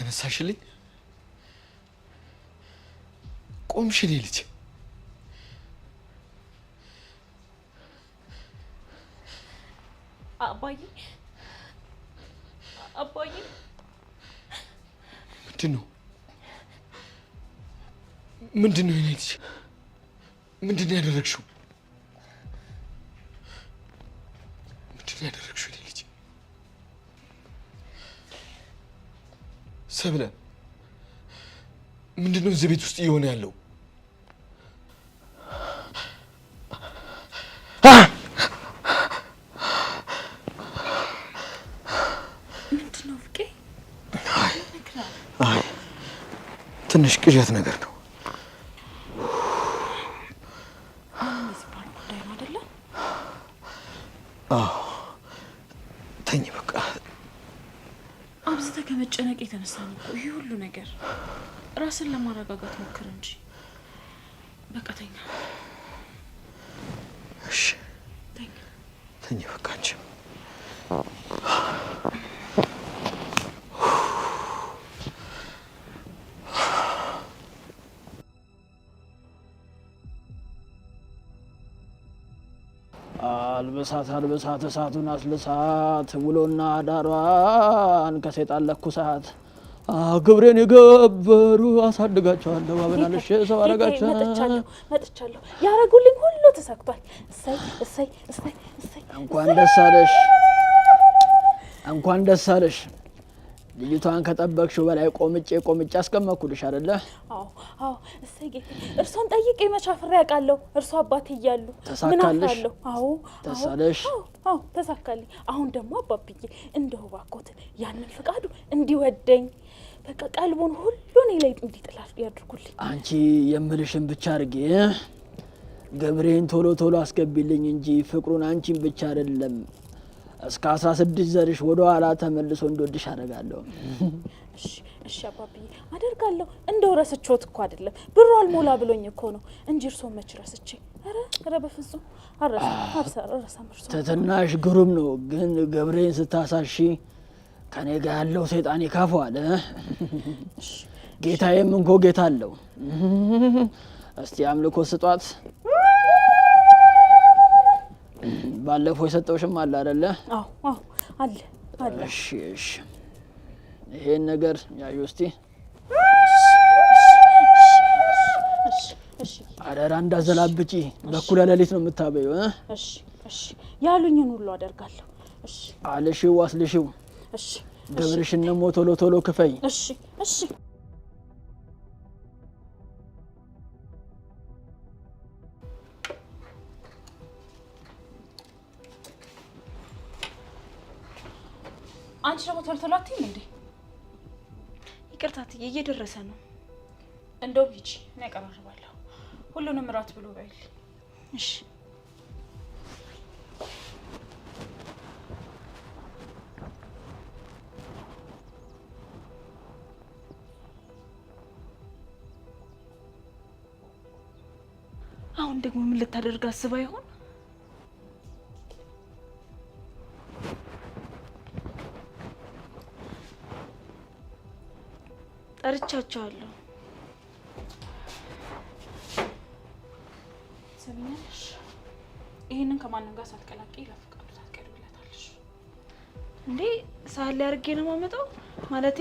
ተነሳሽልኝ? ቆምሽልኝ ልጅ። አባዬ ምንድነው የኔ ልጅ? ምንድነው ያደረግሽው? የኔ ልጅ? ሰብለ፣ ምንድነው እዚህ ቤት ውስጥ እየሆነ ያለው? ምንድነው ፍቄ? ትንሽ ቅዠት ነገር ነው። ተኝ በቃ። አብዝተህ ከመጨነቅ የተነሳ ነው እኮ ይሄ ሁሉ ነገር። ራስን ለማረጋጋት ሞክር እንጂ። በቃ ተኛ። እሺ ተኝ በቃ አንቺ። አልበሳት እሳቱን አስልሳት ውሎና ዳሯን ከሰይጣን ለኩሳት ግብሬን የገበሩ አሳድጋቸዋለሁ አበላለሽ ሰው አረጋቸው። መጥቻለሁ ያረጉልኝ ሁሉ ተሳክቷል። እሰይ እንኳን ደስ አለሽ። ልጅቷን ከጠበቅሽው በላይ ቆምጬ አስቀመጥኩልሽ አይደለ? አዎ እሰይ ጌቴ። እርሶን ጠይቄ መቻፍሬ ያውቃለሁ። እርሶ አባቴ እያሉ ተሳካልሽ? አዎ ተሳለሽ? አዎ ተሳካልኝ። አሁን ደግሞ አባብዬ እንደው ባኮትን ያንን ፍቃዱ እንዲወደኝ በቃ ቀልቡን ሁሉ እኔ ላይ እንዲጥላል ያድርጉልኝ። አንቺ የምልሽን ብቻ አድርጌ ገብሬን ቶሎ አስገቢልኝ እንጂ ፍቅሩን አንቺን ብቻ አይደለም እስከ 16 ዘርሽ ወደ ኋላ ተመልሶ እንድወድሽ አደርጋለሁ። እሺ አባብዬ አደርጋለሁ። እንደው ረስቾት እኮ አይደለም ብሩ አልሞላ ብሎኝ እኮ ነው እንጂ እርሶ መች ረስቼ? ኧረ በፍጹም አልረሳም። ትትናሽ ግሩም ነው። ግን ገብሬን ስታሳሺ ከኔ ጋር ያለው ሰይጣን ይካፈዋል። ጌታዬም እንኮ ጌታ አለው። እስቲ አምልኮ ስጧት። ባለፈው የሰጠውሽም አለ አይደለ? አዎ አለ። እሺ ይሄን ነገር ያዩ እስቲ። እሺ አደራ እንዳዘላብጪ። በኩለ ሌሊት ነው የምታበየው። እሺ ያሉኝን ሁሉ አደርጋለሁ። እሺ አለሽው አስልሽው። እሺ ገብርሽን ደግሞ ቶሎ ክፈይ። እሺ አንቺ ደግሞ ቶሎ አትይም እንዴ? ይቅርታ እትዬ እየደረሰ ነው። እንደውም ሂጂ እኔ አቀራርባለሁ። ሁሉንም እራት ብሎ በይልኝ። እሺ አሁን ደግሞ ምን ልታደርግ አስባ ይሆን? ጠርቻቸዋለሁ። ሰሚነሽ ይሄንን ከማንም ጋር ሳትቀላቀይ ለፍቃዱ ታስቀርብለታለሽ እንዴ? ሳህል ላይ አድርጌ ነው የማመጣው። ማለቴ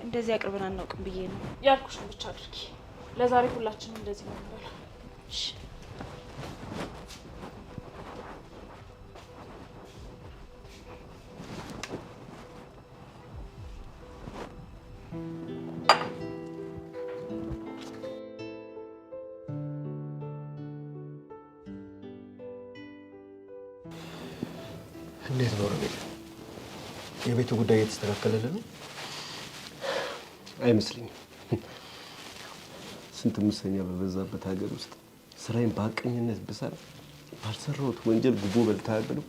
እንደዚህ አቅርበን አናውቅም ብዬ ነው። ያልኩሽን ብቻ አድርጊ። ለዛሬ ሁላችንም እንደዚህ ነው የምንበላው። እሺ እንዴት ነው ረቤል? የቤቱ ጉዳይ እየተስተካከለልህ ነው? አይመስልኝም። ስንት ሙሰኛ በበዛበት ሀገር ውስጥ ስራዬን በአቀኝነት ብሰራ ባልሰራሁት ወንጀል ጉቦ በልተሃል ብለው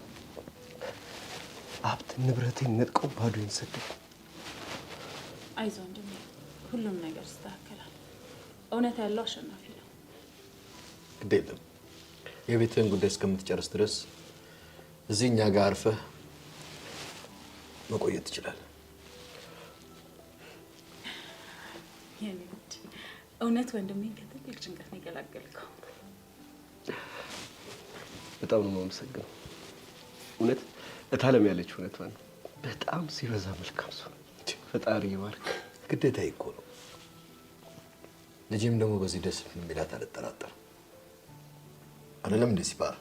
ሀብት ንብረቴን ነጥቀው ባዶዬን ሰደዱ። አይዞህ ወንድሜ፣ ሁሉም ነገር ይስተካከላል። እውነት ያለው አሸናፊ ነው። ግድ የለም። የቤትህን ጉዳይ እስከምትጨርስ ድረስ እዚህ እኛ ጋር አርፈህ መቆየት ትችላለህ። የኔት እውነት ወንድሜን ከትልቅ ጭንቀት ነው የገላገልከው። በጣም ነው የማመሰግነው። እውነት እታለም ያለች እውነት ነው። በጣም ሲበዛ መልካም ሰው። ፈጣሪ ይባርክ። ግዴታዬ እኮ ነው። ልጄም ደግሞ በዚህ ደስ የሚላት አልጠራጠርም። አይደለም እንደ ሲባራ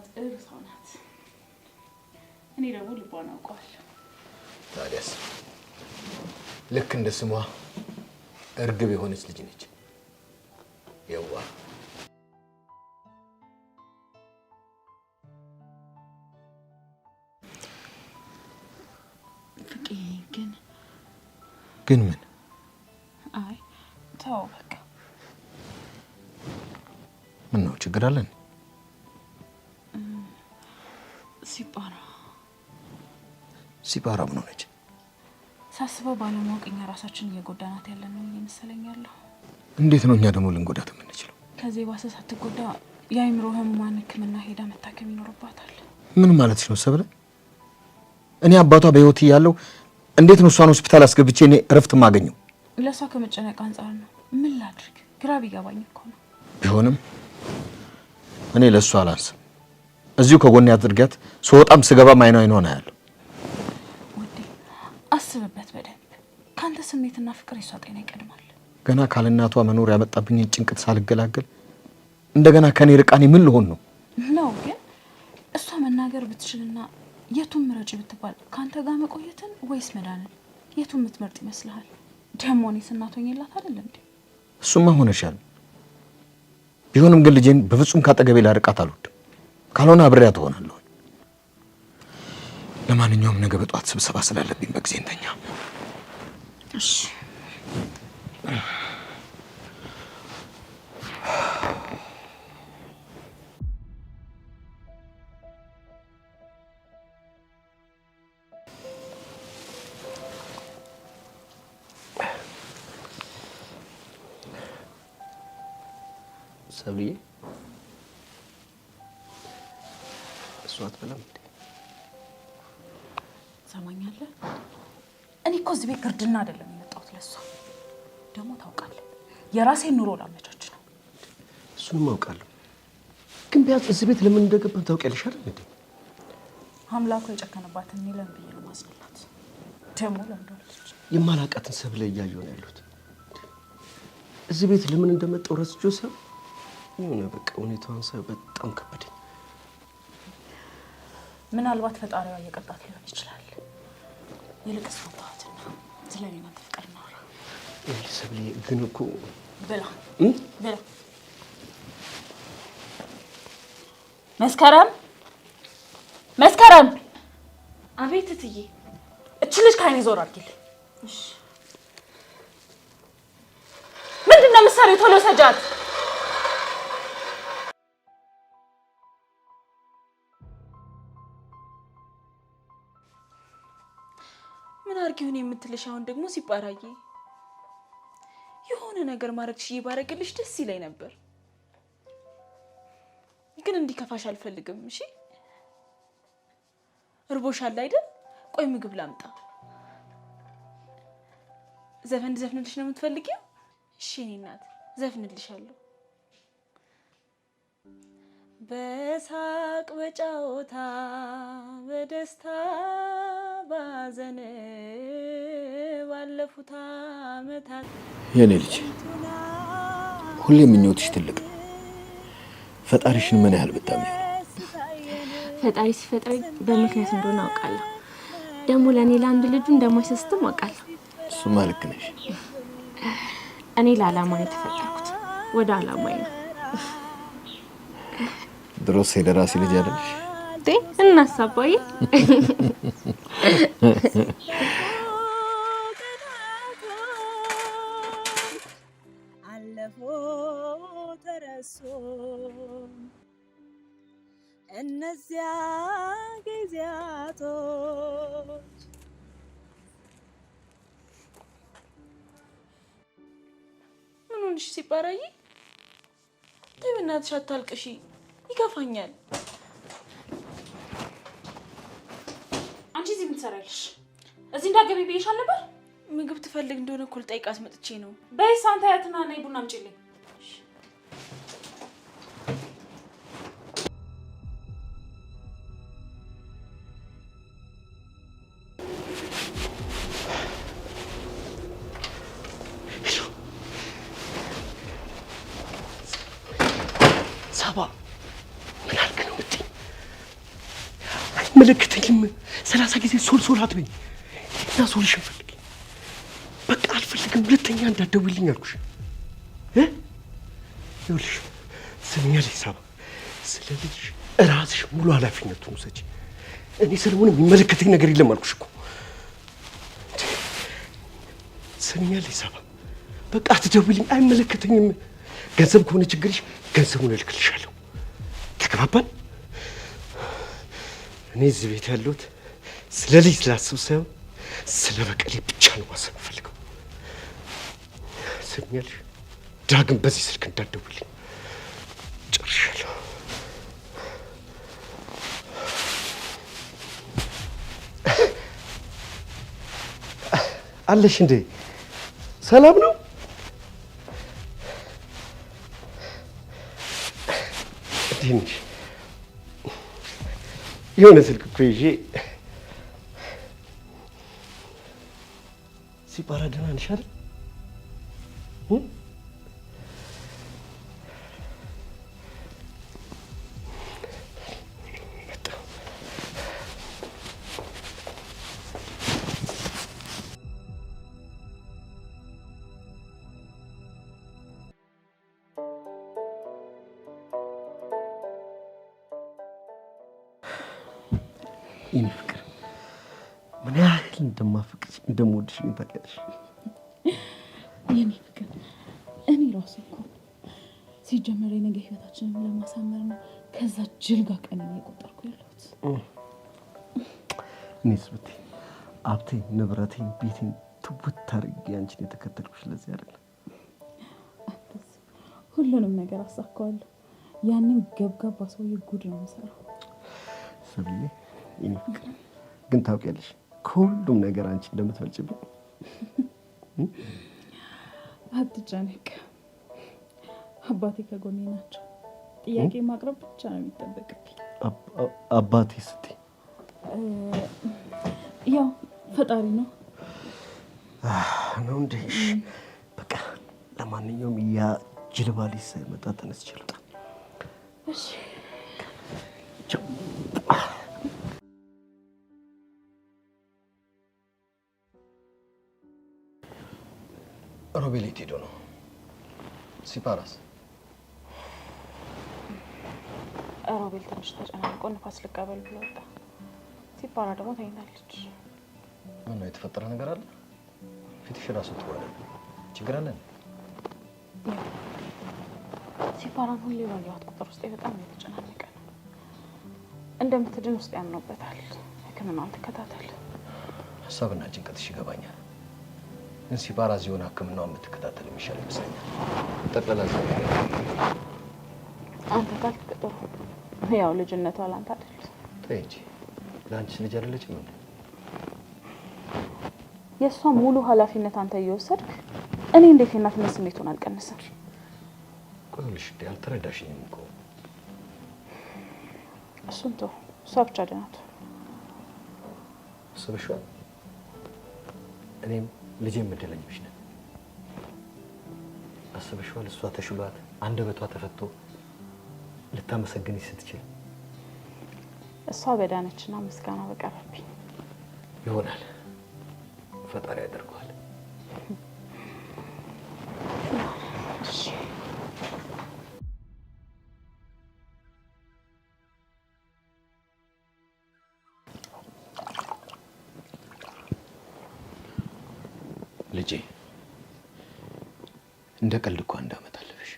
ጥሩ ሰው ናት። እኔ ደግሞ ልቧን አውቀዋለሁ። ታዲያስ ልክ እንደ ስሟ እርግብ የሆነች ልጅ ነች። የዋህ ፍቄ ግን ምን? አይ ተው በቃ። ምን ነው ችግር አለን? ሲባራ ምን ሆነች? ሳስበው ባለማወቅ እኛ ራሳችን እየጎዳናት ያለን ነው እየመሰለኝ ያለው። እንዴት ነው እኛ ደግሞ ልንጎዳት የምንችለው? ከዚህ ባሰ ሳትጎዳ የአእምሮ ህሙማን ሕክምና ሄዳ መታከም ይኖርባታል። ምን ማለትሽ ነው ሰብለ? እኔ አባቷ በህይወት እያለው እንዴት ነው እሷን ሆስፒታል አስገብቼ እኔ እረፍት ማገኘው? ለሷ ከመጨነቅ አንጻር ነው። ምን ላድርግ ግራ ቢገባኝ እኮ ነው። ቢሆንም እኔ ለሷ አላንስም። እዚሁ ከጎን ያድርጋት። ስወጣም ስገባም አይኗ አይኗን አያለሁ። ወዴ አስብበት በደንብ። ካንተ ስሜትና ፍቅር የሷ ጤና ይቀድማል። ገና ካለናቷ መኖር ያመጣብኝ ጭንቀት ሳልገላገል እንደገና ከኔ ርቃኔ ምን ልሆን ነው? ነው ግን እሷ መናገር ብትችልና የቱን ምረጭ ብትባል ካንተ ጋር መቆየትን ወይስ መዳንን የቱን ምትመርጥ ይመስልሃል? ደሞ እኔስ እናት ሆኜላት አይደል እንዴ? እሱማ ሆነሻል። ቢሆንም ግን ልጄን በፍጹም ካጠገቤ ላርቃት አልወድም። ካልሆነ አብሬያት እሆናለሁ። ለማንኛውም ነገ በጧት ስብሰባ ስላለብኝ በጊዜ እንተኛ። እሺ ሰብልዬ እሷ አትበላም እንዴ? ሰማኛለህ? እኔ እኮ እዚህ ቤት ግርድና አይደለም የመጣሁት ለሷ። ደግሞ ታውቃለህ የራሴን ኑሮ ላመቻች ነው። እሱንም አውቃለሁ። ግን ቢያንስ እዚህ ቤት ለምን እንደገባን ታውቂያለሽ አይደል እንዴ? አምላኩ የጨከነባትን እኔ ለምን ብዬ ነው ማስነላት? ደግሞ ለምዳለች። የማላውቃትን ሰብለ እያየሁ ነው ያሉት። እዚህ ቤት ለምን እንደመጣሁ ረስቼው ሰው የሆነ በቃ ሁኔታዋን ሳይ በጣም ከበደኝ። ምናልባት ፈጣሪዋ እየቀጣት ሊሆን ይችላል። ይልቅስ ወጣትና ስለኔና ፍቅር ነው። ሰብልዬ ግን እኮ ብላ ብላ መስከረም መስከረም። አቤት እትዬ። እቺ ልጅ ከአይኔ ዞር አድርጊልኝ። እሺ ምንድነው የምትሰሪው? ቶሎ ሰጃት። ምን አርጊውን የምትልሽ አሁን ደግሞ ሲባራዬ? የሆነ ነገር ማረግሽ ይባረግልሽ ደስ ይለኝ ነበር፣ ግን እንዲከፋሽ አልፈልግም። እሺ እርቦሻል አይደል? ቆይ ምግብ ላምጣ። ዘፈን ዘፍንልሽ ነው የምትፈልጊው? እሺ እኔ እናት ዘፍንልሻለሁ። በሳቅ በጫወታ በደስታ ባዘን ባለፉት ዓመታት የኔ ልጅ ሁሌ ምኞትሽ ትልቅ ነው። ፈጣሪሽን ምን ያህል ብታምኚ ነው? ፈጣሪ ሲፈጥረኝ በምክንያት እንደሆነ አውቃለሁ። ደግሞ ለእኔ ለአንድ ልጁ እንደማይሰስትም አውቃለሁ። እሱማ ልክ ነሽ። እኔ ለዓላማ ነው የተፈጠርኩት፣ ወደ ዓላማዬ ነው። ድሮስ የደራሲ ልጅ አይደለሽ? እናሳባዬ አለፎ ተረሶ እነዚያ ጊዜያቶች ምን ሆንሽ ሲባራዬ? ተይ በእናትሽ አታልቅሺ፣ ይከፋኛል። ትሰሪያለሽ? እዚህ እንዳገቢ ብዬሻል ነበር። ምግብ ትፈልግ እንደሆነ እኮ ልጠይቃት መጥቼ ነው። በይ ሳንታ ያትና ነይ ቡና አምጪልኝ። ሳባ ምን አልክ ነው እንዴ? አይመለከተኝም። 30 ጊዜ ሶል አትበኝ እና ሶልሽን ፈልጊ። በቃ አልፈልግም። ሁለተኛ እንዳትደውይልኝ አልኩሽ። ይኸውልሽ ስሚኛለሽ ሳባ፣ ስለ ልጅሽ እራስሽ ሙሉ ኃላፊነቱን ውሰጂ። እኔ ስለሆነ የሚመለከተኝ ነገር የለም አልኩሽ እኮ። ስሚኛለሽ ሳባ፣ በቃ አትደውይልኝ። አይመለከተኝም። ገንዘብ ከሆነ ችግርሽ ገንዘቡን እልክልሻለሁ። ተግባባን? እኔ እዚህ ቤት ያለሁት ስለ ልጅ ስላስብ ሳይሆን ስለ በቀሌ ብቻ ነው ማሰብ የምፈልገው። ስሚኛለሽ፣ ዳግም በዚህ ስልክ እንዳትደውልኝ። ጨርሻለሁ። አለሽ እንዴ? ሰላም ነው? እንዴ የሆነ ስልክ እኮ ይዤ ሲባራ ደህና ነሽ አይደል? የኔ ፍቅር ምን ያህል እንደማፈቅርሽ እንደምወድሽ ታውቂያለሽ። የኔ ፍቅር እኔ ራሱ እኮ ሲጀመር የነገ ህይወታችንን ለማሳመር ነው ከዛ ጅል ጋር ቀን እየቆጠርኩ ያለሁት። እኔስ ብትይ ሀብቴን፣ ንብረቴን፣ ቤቴን ትውት አድርጌ አንቺን የተከተልኩሽ ለዚህ አይደለም። ሁሉንም ነገር አሳካዋለሁ። ያንን ገብጋባ ሰውዬ ጉድ ነው የምሰራው። ሰብዬ የኔ ፍቅር ግን ታውቂያለሽ ከሁሉም ነገር አንቺ እንደምትበልጭብኝ። አትጨነቅ፣ አባቴ ከጎኔ ናቸው። ጥያቄ ማቅረብ ብቻ ነው የሚጠበቅብኝ። አባቴ ስትይ ያው ፈጣሪ ነው ነው እንዴ? በቃ ለማንኛውም ያ ጅልባ ልጅ ሳይመጣ ተነስቼ ልውጣ። እሺ ሮቤል የት ሄዶ ነው? ሲፓራስ? ሮቤል ትንሽ ተጨናንቆ ንፋስ ልቀበል ብሎ ወጣ። ሲፓራ ደግሞ ተኝታለች። ምን ነው የተፈጠረ ነገር አለ? ፊትሽ ራሱ ጥሩ አይደለም። ችግር አለ? ሲፓራን ሁሌ ባየኋት ቁጥር ውስጤ በጣም የተጨናነቀ ነው። እንደምትድን ውስጥ ያምኖበታል። ሕክምናውን ትከታተል። ሀሳብና ጭንቀትሽ ይገባኛል። ግን ሲፓራ እዚህ ሆና ሕክምናውን የምትከታተል የሚሻል ይመስለኛል። ጠቅላላ ዘ አንተ ካልክ ጥሩ። ያው ልጅነቷ ላንተ አይደል? ተይ እንጂ ለአንቺስ ልጅ አይደለችም እንዴ? የእሷ ሙሉ ኃላፊነት አንተ እየወሰድክ እኔ እንዴት የእናትነት ስሜቱን አልቀንስም? ቆይልሽ እንዴ አልተረዳሽኝም እኮ። እሱን ተው፣ እሷ ብቻ ደህና አስበሽዋል? እኔም ልጄም እድለኞች ነን። አስበሽዋል? እሷ ተሽሏት አንደበቷ ተፈቶ ልታመሰግንሽ ስትችል እሷ በዳነችና ምስጋና በቀረብኝ ይሆናል። ፈጣሪ ያደርገዋል። እሺ ልጄ እንደ ቀልድ እኮ አንድ ዓመት አለፈሽ።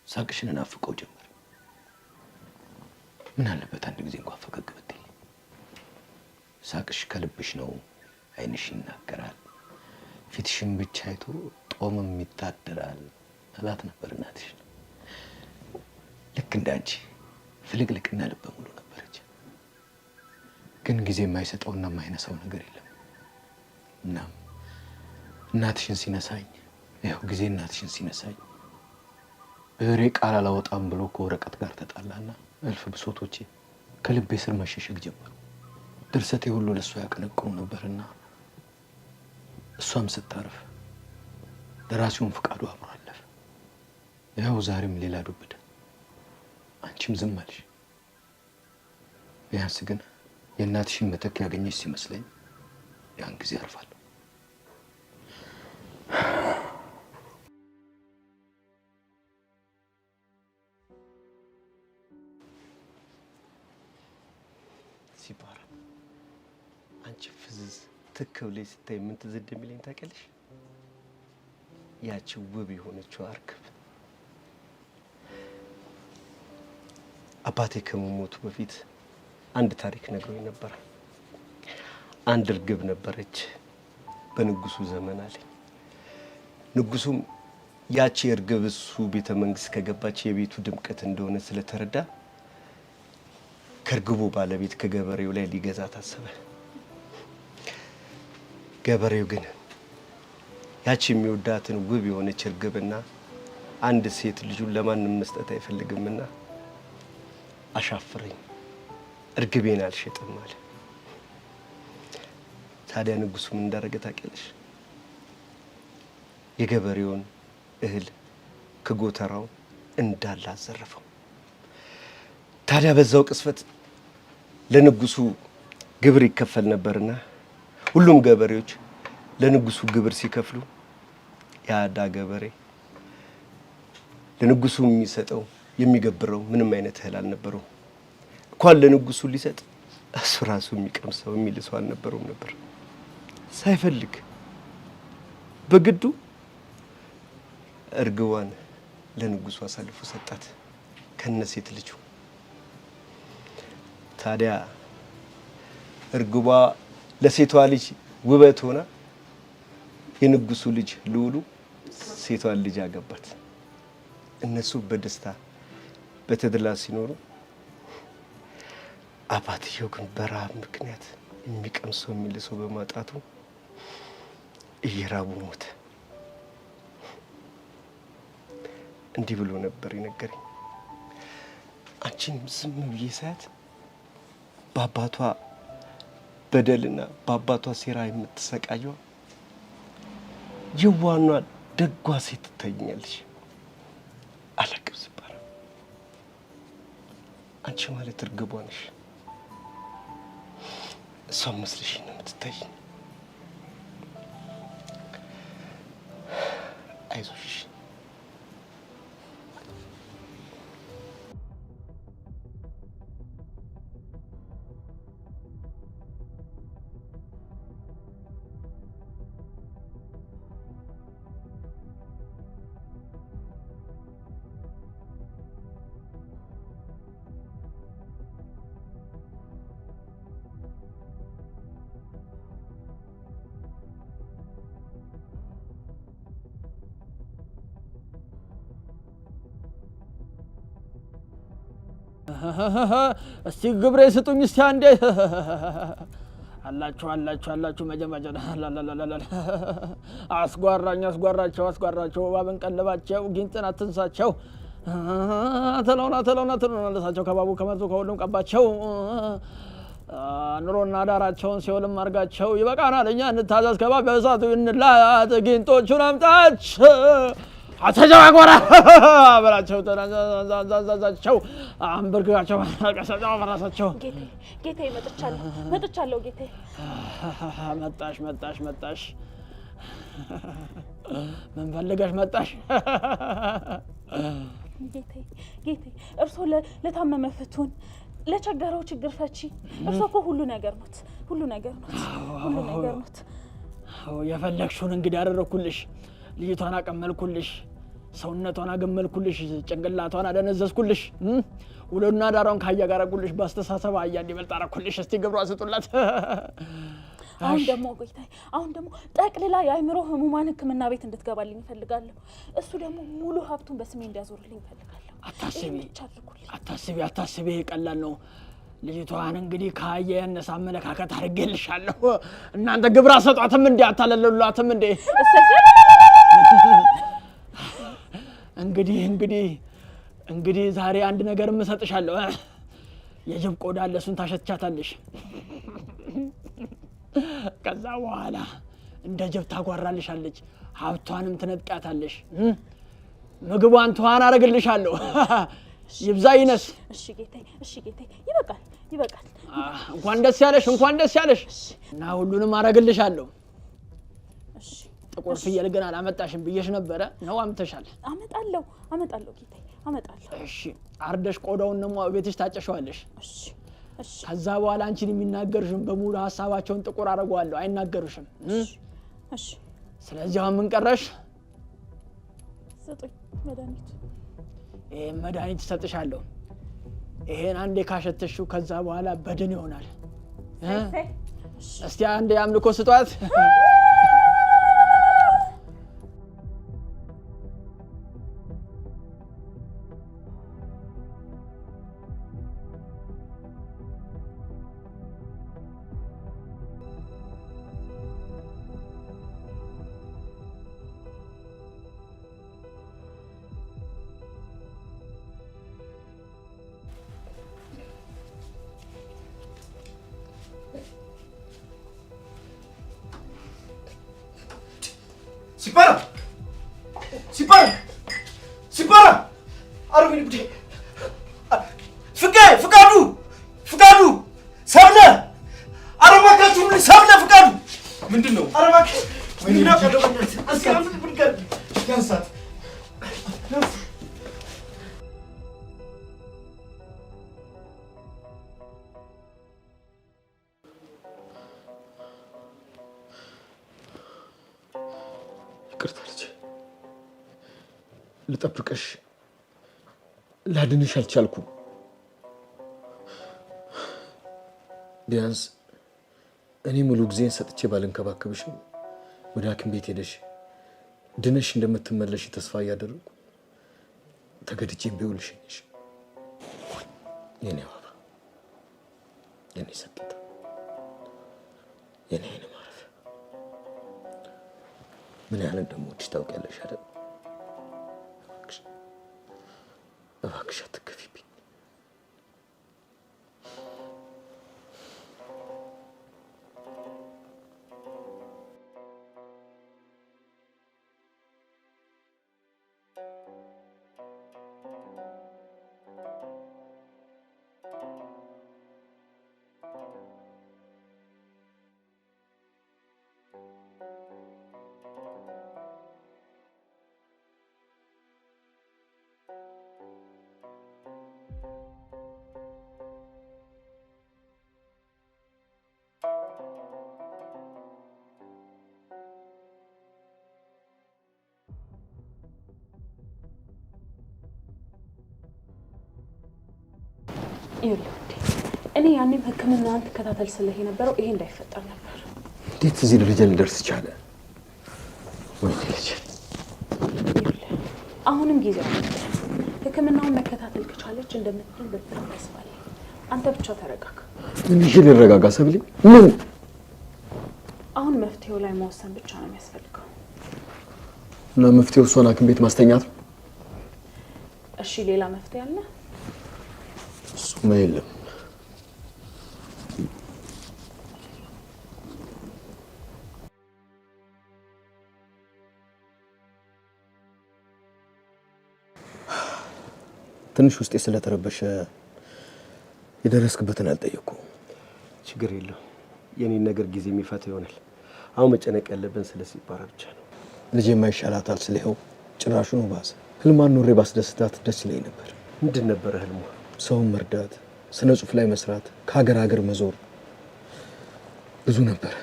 ሳቅሽን እናፍቀው ጀመር። ምን አለበት አንድ ጊዜ እንኳን ፈገግ ብትይ? ሳቅሽ ከልብሽ ነው። ዓይንሽ ይናገራል። ፊትሽን ብቻ አይቶ ጦምም ይታደራል እላት ነበር እናትሽ። ልክ እንዳንቺ ፍልቅልቅና ልበ ሙሉ ነበረች። ግን ጊዜ የማይሰጠውና የማይነሳው ነገር የለም። እናም እናትሽን ሲነሳኝ ይኸው ጊዜ እናትሽን ሲነሳኝ ብሬ ቃል አላወጣም ብሎ ከወረቀት ጋር ተጣላና እልፍ ብሶቶቼ ከልቤ ስር መሸሸግ ጀመሩ። ድርሰቴ ሁሉ ለእሷ ያቀነቅኑ ነበርና እሷም ስታርፍ ደራሲውን ፍቃዱ አብሮ አለፈ። ይኸው ዛሬም ሌላ ዱብዳ፣ አንቺም ዝም አልሽ። ቢያንስ ግን የእናትሽን መተክ ያገኘች ሲመስለኝ ያን ጊዜ አርፋለሁ። ሲባራ አንቺ ፍዝዝ ትክብለሽ ስታይ ምን ትዝ እንደሚለኝ ታውቂያለሽ? ያቺ ውብ የሆነችው እርግብ አባቴ ከመሞቱ በፊት አንድ ታሪክ ነግሮኝ ነበር። አንድ እርግብ ነበረች በንጉሱ ዘመን አለኝ። ንጉሱም ያቺ እርግብ እሱ ቤተ መንግስት ከገባች የቤቱ ድምቀት እንደሆነ ስለተረዳ ከእርግቡ ባለቤት ከገበሬው ላይ ሊገዛ ታሰበ። ገበሬው ግን ያቺ የሚወዳትን ውብ የሆነች እርግብና አንድ ሴት ልጁን ለማንም መስጠት አይፈልግምና አሻፍረኝ እርግቤን አልሸጥም አለ። ታዲያ ንጉሱ ምን እንዳደረገ ታውቂያለሽ? የገበሬውን እህል ከጎተራው እንዳለ አዘረፈው። ታዲያ በዛው ቅስፈት ለንጉሱ ግብር ይከፈል ነበርና ሁሉም ገበሬዎች ለንጉሱ ግብር ሲከፍሉ ያዳ ገበሬ ለንጉሱ የሚሰጠው የሚገብረው ምንም አይነት እህል አልነበረው። እንኳን ለንጉሱ ሊሰጥ እሱ ራሱ የሚቀምሰው የሚልሰው አልነበረውም ነበር። ሳይፈልግ በግዱ እርግቧን ለንጉሱ አሳልፎ ሰጣት ከነሴት ልጁ። ታዲያ እርግቧ ለሴቷ ልጅ ውበት ሆና የንጉሱ ልጅ ልዑሉ ሴቷን ልጅ አገባት። እነሱ በደስታ በተድላ ሲኖሩ አባትየው ግን በረሃብ ምክንያት የሚቀምሰው የሚልሰው በማጣቱ እየራቡ ሞተ። እንዲህ ብሎ ነበር የነገረኝ። አንቺን ዝም ብዬ ሳያት በአባቷ በደልና በአባቷ ሴራ የምትሰቃየው የዋኗ ደጓ ሴት ትታይኛለሽ። አላቅም ሲባል አንቺ ማለት እርግቧ ነሽ። እሷም መስለሽ ነው የምትታይኝ። አይዞሽ። እስቲ ግብሬ ስጡኝ እስቲ አንዴ አላችሁ መጀመሪያ አስጓራቸው እባብን ቀለባቸው ጊንጥን አትንሳቸው ተለውና ለሳቸው ከባቡ ከመርዙ ከሁሉም ቀባቸው ኑሮና ዳራቸውን ሲኦልም አርጋቸው ይበቃናል እኛ እንታዘዝ ከባብ በእሳቱ እንላት ጊንጦቹን አምጣቸው አተጃጓራ በላቸው ተናዛዛዛቸው አንበርጋቸው ቀሰጫው በራሳቸው ጌቴ መጥቻለሁ ጌቴ መጣሽ ምን ፈልገሽ መጣሽ ጌቴ እርሶ ለታመመ ፍቱን ለቸገረው ችግር ፈቺ እርሶ እኮ ሁሉ ነገር ኖት የፈለግሽውን እንግዲህ አደረኩልሽ ልጅቷን አቀመልኩልሽ ሰውነቷን አገመልኩልሽ ጭንቅላቷን አደነዘዝኩልሽ ውሎና ዳራውን ካያጋረኩልሽ በአስተሳሰብ አያ እንዲበልጥ አረኩልሽ እስቲ ግብሯ ስጡላት አሁን ደግሞ ጠቅልላ የአይምሮ ህሙማን ህክምና ቤት እንድትገባልኝ እፈልጋለሁ እሱ ደግሞ ሙሉ ሀብቱን በስሜ እንዲያዞርልኝ እፈልጋለሁ አታስቢ ቀላል ነው ልጅቷን እንግዲህ ካየ ያነሳ አመለካከት አድርጌልሻለሁ። እናንተ ግብር አሰጧትም እንዴ? አታለሉላትም እንዴ? እንግዲህ ዛሬ አንድ ነገር እሰጥሻለሁ። የጅብ ቆዳ ለሱን ታሸትቻታለሽ። ከዛ በኋላ እንደ ጅብ ታጓራልሻለች። ሀብቷንም ትነጥቃታለሽ። ምግቧን ትኋን አረግልሻለሁ። ይብዛ ይነስ። እሺ ጌታዬ፣ ይበቃል። እንኳን ደስ ያለሽ እና ሁሉንም አረግልሻለሁ። እሺ ጥቁር ፍየል ግን አላመጣሽም ብዬሽ ነበረ። ነው አምጥተሻል? አመጣለሁ ጌታዬ፣ አመጣለሁ። እሺ አርደሽ ቆዳውን ነው ቤትሽ ታጨሸዋለሽ። እሺ ከዛ በኋላ አንቺን የሚናገሩሽም በሙሉ ሐሳባቸውን ጥቁር አረጋዋለሁ። አይናገሩሽም። እሺ ስለዚህ አሁን ምን ቀረሽ? ስጡኝ መድኃኒት። ይሄን መድኃኒት እሰጥሻለሁ። ይሄን አንዴ ካሸተሽው ከዛ በኋላ በድን ይሆናል። እስቲ አንዴ አምልኮ ስጧት። ሲፓራ አረብኝ ብዴ ፍቃዱ ሰብለ አረባካችሁ ምን ሰብለ ፍቃዱ ምንድነው? አረባካ ወይኔ ቀደውነት አስካም ብንቀር ያንሳት ልጠብቅሽ ላድንሽ አልቻልኩም። ቢያንስ እኔ ሙሉ ጊዜን ሰጥቼ ባልንከባከብሽም ወደ ሐኪም ቤት ሄደሽ ድነሽ እንደምትመለሽ ተስፋ እያደረኩ ተገድጄም ቢውልሽ ነሽ የኔ አበባ፣ የኔ ሰቂታ፣ የኔ አይነ ማረፊያ። ምን ያህል እንደምወድሽ ታውቂያለሽ አይደል? እባክሽ አትከፊብኝ። እኔ ያኔም ሕክምናን ተከታተል ስለህ የነበረው ይሄ እንዳይፈጠር ነበር። እንዴት እዚህ ደረጃ ሊደርስ ቻለ? ወይ ልጅ አሁንም ጊዜው ሕክምናውን መከታተል ከቻለች እንደምትድን በጣም ተስፋ አለኝ። አንተ ብቻ ተረጋጋ። ምን ይሄ ልረጋጋ ሰብሊ? ምን አሁን መፍትሄው ላይ መወሰን ብቻ ነው የሚያስፈልገው። እና መፍትሄው እሷን ሐኪም ቤት ማስተኛት ነው? እሺ ሌላ መፍትሄ አለ? እሱማ የለም። ትንሽ ውስጤ ስለተረበሸ የደረስክበትን አልጠየቅኩም። ችግር የለው። የኔን ነገር ጊዜ የሚፈታ ይሆናል። አሁን መጨነቅ ያለብን ስለ ሲፓራ ብቻ ነው። ልጄ የማይሻላታል ስለይኸው ጭራሹን ባሰ። ህልሟን ኑሬ ባስደስታት ደስ ይለኝ ነበር። ምንድን ነበረ ህልሟ? ሰውን መርዳት፣ ስነ ጽሁፍ ላይ መስራት፣ ከሀገር ሀገር መዞር ብዙ ነበር።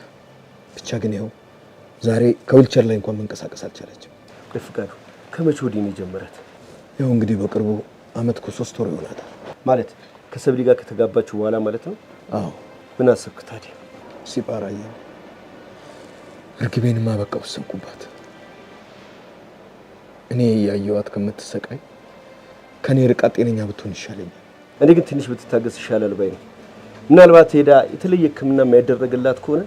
ብቻ ግን ይኸው ዛሬ ከዊልቸር ላይ እንኳን መንቀሳቀስ አልቻለችም። ፍቃዱ ከመቼ ወዲህ ነው የጀመራት? ይኸው እንግዲህ በቅርቡ አመት ከ3 ወር ይሆናታል። ማለት ከሰብሊ ጋር ከተጋባችሁ በኋላ ማለት ነው? አዎ። ምን አሰብክ ታዲያ? ሲፓራዬ እርግቤንማ በቃ ወሰንኩባት። እኔ ያየዋት ከምትሰቃይ ከኔ ርቃ ጤነኛ ብትሆን ይሻለኛል። እኔ ግን ትንሽ ብትታገስ ይሻላል ባይ ነኝ። ምናልባት ሄዳ የተለየ ሕክምና የሚያደርግላት ከሆነ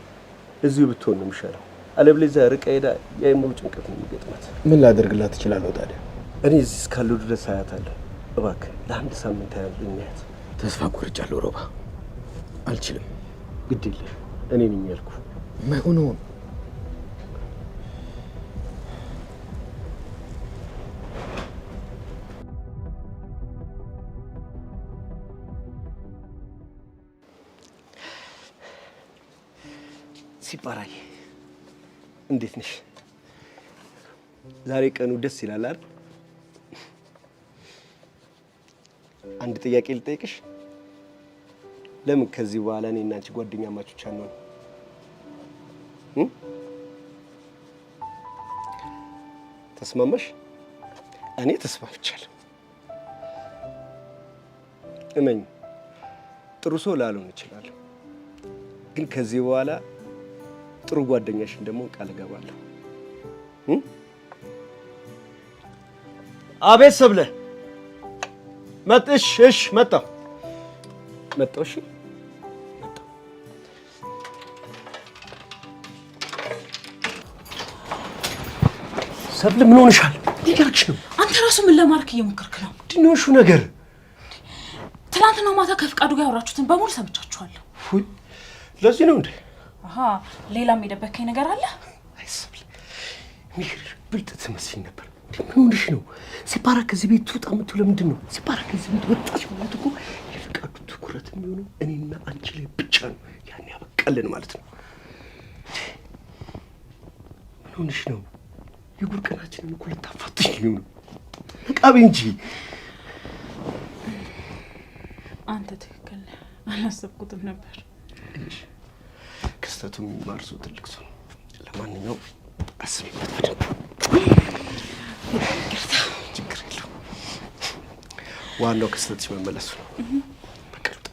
እዚሁ ብትሆን ነው የሚሻለው። አለበለዚያ ርቃ ሄዳ የአእምሮ ጭንቀት ነው የሚገጥማት። ምን ላደርግላት እችላለሁ ታዲያ? እኔ እዚህ እስካለሁ ድረስ አያታለሁ። እባክህ ለአንድ ሳምንት ያህል እናያት። ተስፋ ቆርጫለሁ ሮባ፣ አልችልም። ግድ የለሽ እኔ ነኝ ያልኩህ። የማይሆነውን ሲባራይ እንዴት ነሽ? ዛሬ ቀኑ ደስ ይላል አይደል? አንድ ጥያቄ ልጠይቅሽ። ለምን ከዚህ በኋላ እኔ እና አንቺ ጓደኛ ማቾች አንሆን? ተስማማሽ? እኔ ተስማምቻለሁ። እመኝ፣ ጥሩ ሰው ላልሆን እችላለሁ፣ ግን ከዚህ በኋላ ጥሩ ጓደኛሽን ደግሞ ቃል እገባለሁ። አቤት ሰብለ መጥሽ? እሺ መጣሁ። እሺ መጣሁ። ሰብለ ምን ሆነሻል? እያልኩሽ ነው። አንተ ራሱ ምን ለማድረግ እየሞከርክ ነው? ምንድን ነው እሹ ነገር? ትናንትና ማታ ከፍቃዱ ጋር ያወራችሁትን በሙሉ ሰምቻችኋለሁ። ሁይ ለዚህ ነው እንዴ? አሃ ሌላም የደበከኝ ነገር አለ? አይ ሰብለ ሚሽር ብልጥ ትመስኝ ነበር። ምን ሆነሽ ነው? ሲባራ ከዚህ ቤት ትውጣ የምትው ለምንድን ነው? ሲባራ ከዚህ ቤት ወጣች ማለት እኮ የፍቃዱ ትኩረት የሚሆነው እኔና አንቺ ላይ ብቻ ነው። ያን ያበቃልን ማለት ነው። ምን ሆነሽ ነው? የጉር ቀናችንን እኮ ልታፋትሽ ነው። ነቃቢ እንጂ። አንተ ትክክል ነህ። አላሰብኩትም ነበር። ክስተቱ የሚማር ሰው ትልቅ ሰው ነው። ለማንኛውም አስቢበት በደንብ። ችግር የለውም። ዋናው ክስተትሽ መመለሱ ነው። በቀልጥ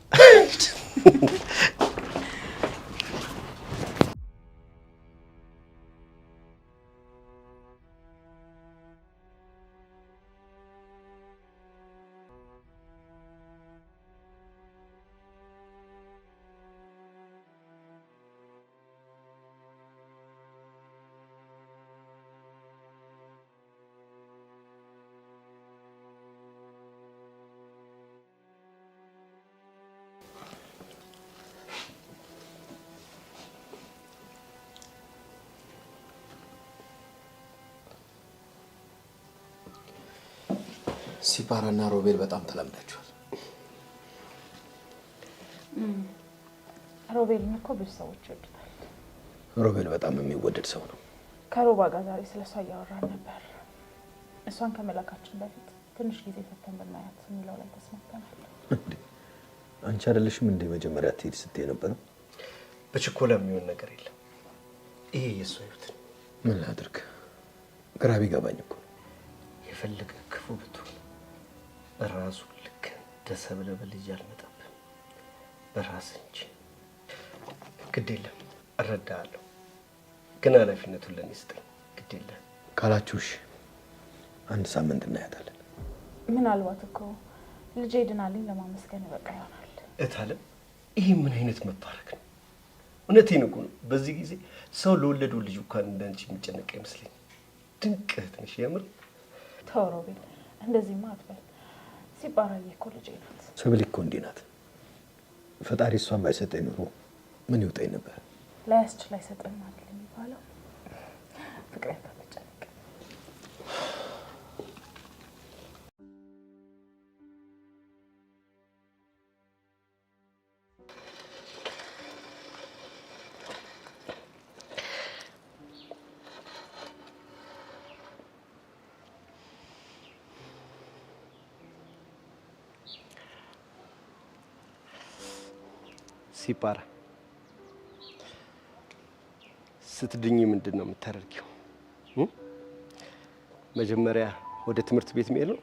ሲፓራና ሮቤል በጣም ተላምዳችኋል። ሮቤልን እኮ ብዙ ሰዎች ይወዱታል። ሮቤል በጣም የሚወደድ ሰው ነው። ከሮባ ጋር ዛሬ ስለሷ እያወራን ነበር። እሷን ከመላካችን በፊት ትንሽ ጊዜ ሰጥተን ብናያት የሚለው ላይ ተስማምተናል። አንቺ አይደለሽም እንደ መጀመሪያ ትሄድ ስትይ የነበረው? በችኮላ የሚሆን ነገር የለም። ይሄ የእሱ ህይወት ነው። ምን ላድርግ? ግራ ቢገባኝ እኮ የፈለገ ክፉ ብትሆን በራሱ ልክ ደሰብለ በልጅ አልመጣብም። በራስ እንጂ ግድ የለም። እረዳሃለሁ፣ ግን ኃላፊነቱን ለኔ ስጠኝ። ግድ የለም ካላችሁሽ አንድ ሳምንት እናያታለን። ምናልባት እኮ ልጄ ድናልኝ ለማመስገን በቃ ይሆናል። እታለም ይሄ ምን አይነት መባረክ ነው? እውነቴን እኮ ነው። በዚህ ጊዜ ሰው ለወለደው ልጅ እንኳን እንዳንቺ የሚጨነቅ አይመስለኝም። ድንቅ እህት ነሽ የምር። ተው ሮቤል፣ እንደዚህማ አትበል። ሲባራዬ እኮ ልጄ ናት። ሰብሊ እኮ እንዲህ ናት። ፈጣሪ እሷን ባይሰጠኝ ኑሮ ምን ይውጠኝ ነበር? ላያስችል አይሰጥም አይደል የሚባለው? ፍቅር ያታጨነቅ። ሲፓራ ስትድኝ ምንድን ነው የምታደርጊው? መጀመሪያ ወደ ትምህርት ቤት መሄድ ነው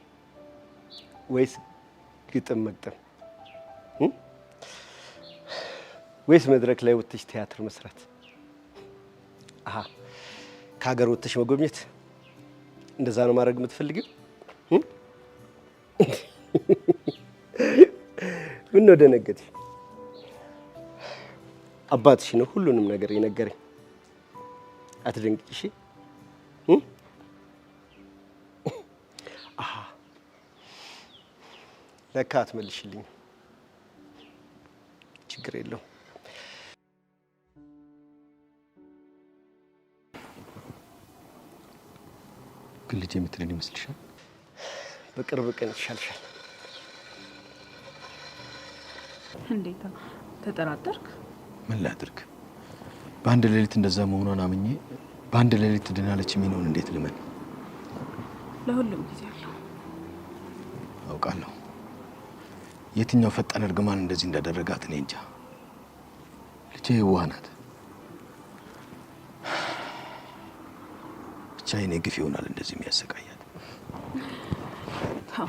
ወይስ ግጥም መግጠም? ወይስ መድረክ ላይ ወጥተሽ ቲያትር መስራት? አሃ ከሀገር ወጥተሽ መጎብኘት? እንደዛ ነው ማድረግ የምትፈልጊው? ምን ነው ደነገጥሽ? አባትሽ ነው ሁሉንም ነገር የነገረኝ። አትደንግጭ እሺ። ለካ አትመልሽልኝ። ችግር የለው። ግን ልጅ የምትድን ይመስልሻል? በቅርብ ቀን ይሻልሻል። እንዴት ተጠራጠርክ? ምን ላድርግ? በአንድ ሌሊት እንደዛ መሆኗን አምኜ በአንድ ሌሊት ትድናለች የሚለውን እንዴት ልመን? ለሁሉም ጊዜ አለው። አውቃለሁ። የትኛው ፈጣን እርግማን እንደዚህ እንዳደረጋት እኔ እንጃ። ልጄ የዋህ ናት። ብቻ የኔ ግፍ ይሆናል እንደዚህ የሚያሰቃያት። ታው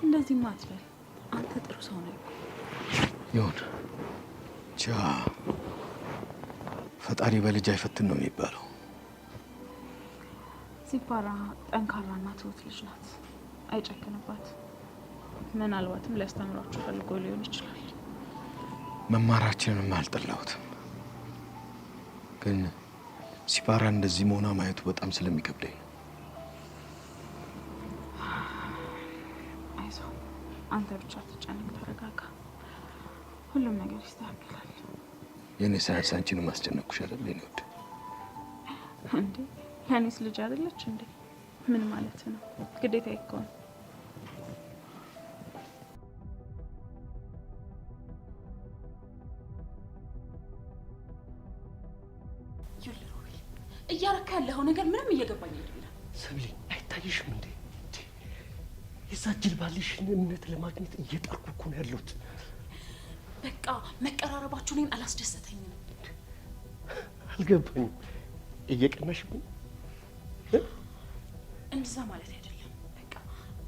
እንደዚህ ማትበል። አንተ ጥሩ ሰው ነህ። ይሁን ብቻ ፈጣሪ በልጅ አይፈትን ነው የሚባለው። ሲፓራ ጠንካራና ትሁት ልጅ ናት። አይጨክንባት። ምናልባትም ሊያስተምራችሁ ፈልጎ ሊሆን ይችላል። መማራችንንም አልጠላሁትም፣ ግን ሲፓራ እንደዚህ መሆኗ ማየቱ በጣም ስለሚከብደኝ ነው። አይዞህ፣ አንተ ብቻ አትጨነቅ፣ ተረጋጋ። ሁሉም ነገር ይስተካከላል። የኔ ሳያንስ አንቺንም አስጨነቅኩሽ አይደል? የኔ ወድ እንዴ ያኔስ ልጅ አይደለች እንዴ? ምን ማለት ነው? ግዴታ ይከውን። እያረካ ያለው ነገር ምንም እየገባኝ አይደለም። ሰብሊ አይታይሽም እንዴ? የዛ ጅል ባልሽን እምነት ለማግኘት እየጣርኩ እኮ ነው ያለሁት። በቃ መቀራረባችሁ እኔን አላስደሰተኝም። አልገባኝም። እየቀናሽብኝ? እንደዛ ማለት አይደለም። በቃ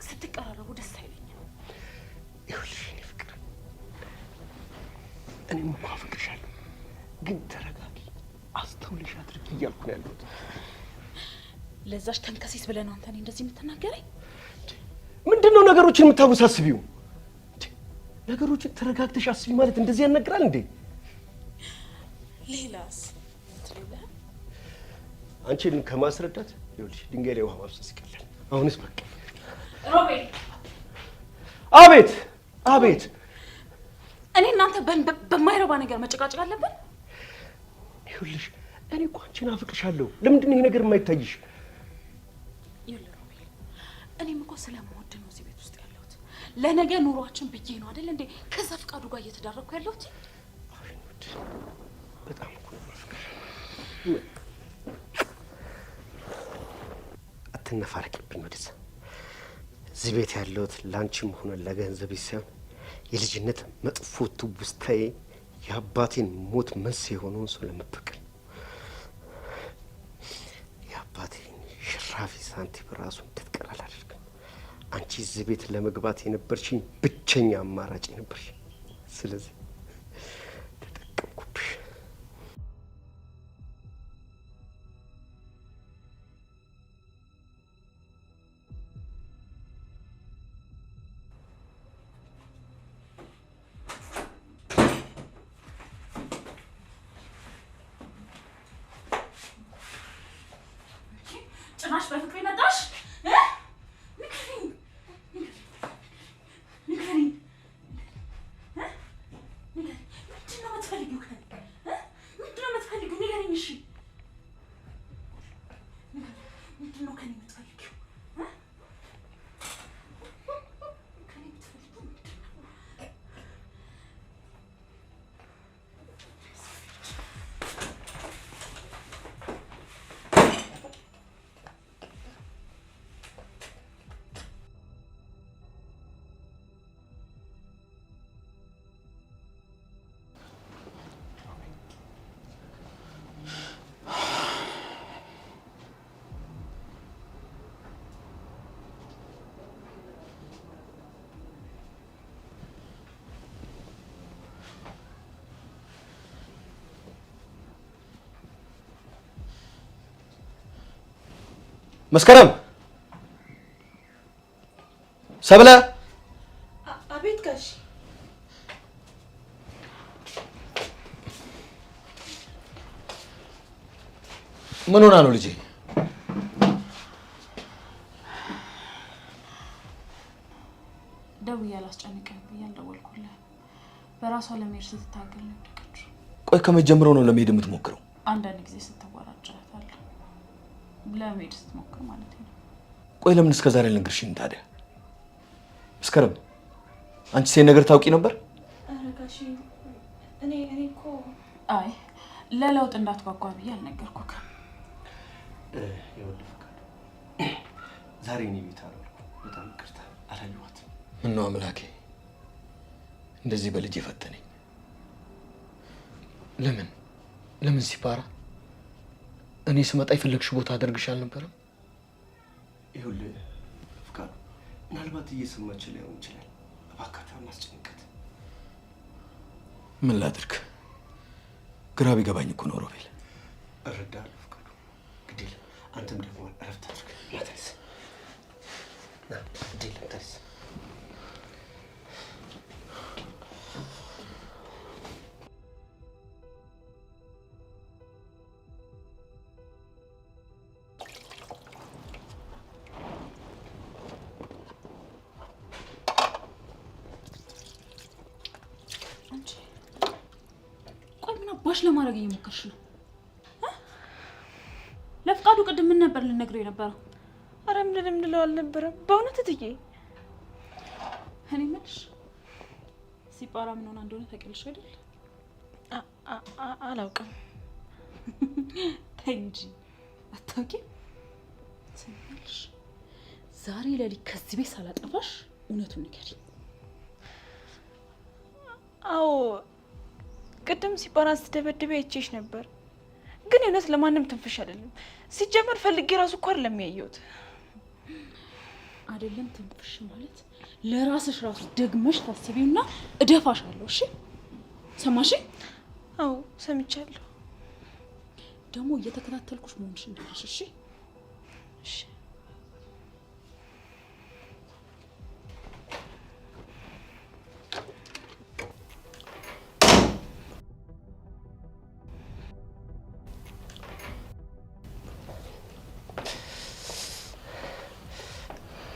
ስትቀራረቡ ደስ አይለኝም። ይኸውልሽ የኔ ፍቅር፣ እኔም እኮ አፈቅርሻለሁ፣ ግን ተረጋጊ፣ አስተውልሽ አድርጊ እያልኩ ነው ያለሁት። ለዛሽ ተንከሲስ ብለህ ነው አንተ እኔ እንደዚህ የምትናገረኝ? ምንድነው ነገሮችን የምታወሳስቢው? ነገሮችን ተረጋግተሽ አስቢ ማለት እንደዚህ ያነግራል እንዴ? ሌላስ ትልልህ? አንቺን ከማስረዳት ይኸውልሽ ድንጋይ ላይ ውሃ ማፍሰስ ይቀላል። አሁንስ በቃ ሮቤል። አቤት አቤት። እኔ እናንተ በማይረባ ነገር መጨቃጨቅ አለብን? ይኸውልሽ እኔ እኮ አንቺን አፍቅርሻለሁ። ለምንድን ነው ይሄ ነገር የማይታይሽ? ይኸውልህ ሮቤል፣ እኔም እኮ ስለምወድ ነው እዚህ ቤት ውስጥ ያለሁት። ለነገ ኑሯችን ብዬ ነው አይደል እንዴ ከዛ ፍቃዱ ጋር እየተዳረኩ ያለሁት። አቤት በጣም እኮ ነው ፍቅር። አትነፋረቂብኝ ወደዛ። እዚህ ቤት ያለሁት ላንቺም ሆነ ለገንዘብ ሳይሆን የልጅነት መጥፎ ትውስታዬ የአባቴን ሞት መንስኤ የሆነውን ሰው ለመበቀል። የአባቴን ሽራፊ ሳንቲም ራሱ እንድትቀር አላደርግም። አንቺ እዚህ ቤት ለመግባት የነበርሽኝ ብቸኛ አማራጭ ነበርሽ። ስለዚህ ተጠቀምኩብሽ። ጭራሽ በፍቅሬ መጣሽ? ንገሪኝ። ምንድን ነው የምትፈልጊው? ምንድን ነው የምትፈልጊው? ንገሪኝ። እሺ ምንድን ነው ከእኔ የምትፈልጊው? ከእኔ የምትፈልጊው ምንድን ነው? መስከረም፣ ሰብለ። አቤት ጋሽ። ምን ሆና ነው ልጄ? ደውዬ አላስጨንቅህም ብዬ አልደወልኩልህም። በራሷ ለመሄድ ስትታገል ነው የወደቀችው። ቆይ ከመጀመሪያው ነው ለመሄድ የምትሞክረው? አንዳንድ ጊዜ ስትወራጭራታለሁ። ለመሄድ ስትሞክር ማለት ነው። ቆይ ለምን እስከ ዛሬ አልነገርሽኝም ታዲያ? መስከረም አንቺ ሴት ነገር ታውቂ ነበር? ኧረ ጋሼ እኔ እኮ አይ ለለውጥ እንዳትጓጓ ብዬ አልነገርኩህም። ይኸውልህ ፈቃዱ፣ ዛሬ እኔ ቤት አልዋልኩም። በጣም ይቅርታ አላየኋትም። ምነው አምላኬ እንደዚህ በልጅ የፈተነኝ? ለምን ሲፓራ እኔ ስመጣ የፈለግሽ ቦታ አደርግሽ አልነበረም? ይኸውልህ ፈቃዱ፣ ምናልባት እየሰማች ላይሆን ይችላል። እባክህ አናስጨንቃት። ምን ላድርግ? ግራ ቢገባኝ እኮ ነው ሮቤል። እረዳለሁ ፈቃዱ፣ ግድ የለም። አንተም ደግሞ እረፍት አድርግ። ናተስ ና፣ ግድ የለም ተነስ። ባሽ ለማድረግ እየሞከርሽ ነው? ለፍቃዱ ቅድም ምን ነበር ልነግረው የነበረው? ኧረ ምንም ልለው አልነበረም በእውነት እትዬ። እኔ የምልሽ ሲፓራ ምን ሆና እንደሆነ ታውቂያለሽ አይደል? አላውቅም። ተይ እንጂ አታውቂም? ሰምተሽ ዛሬ ለሊት ከዚህ ቤት ሳላጠፋሽ እውነቱን ንገሪኝ። አዎ ቅድም ሲፓራን ስትደበድበ አይቼሽ ነበር፣ ግን እውነት ለማንም ትንፍሽ አይደለም። ሲጀመር ፈልጌ ራሱ እኮ አይደለም ያየሁት። አይደለም ትንፍሽ ማለት ለራስሽ ራሱ ደግመሽ ታስቢውና እደፋሻለሁ። እሺ ሰማሽ? አዎ ሰምቻለሁ። ደግሞ እየተከታተልኩሽ መሆንሽ እንዳልሽ። እሺ እሺ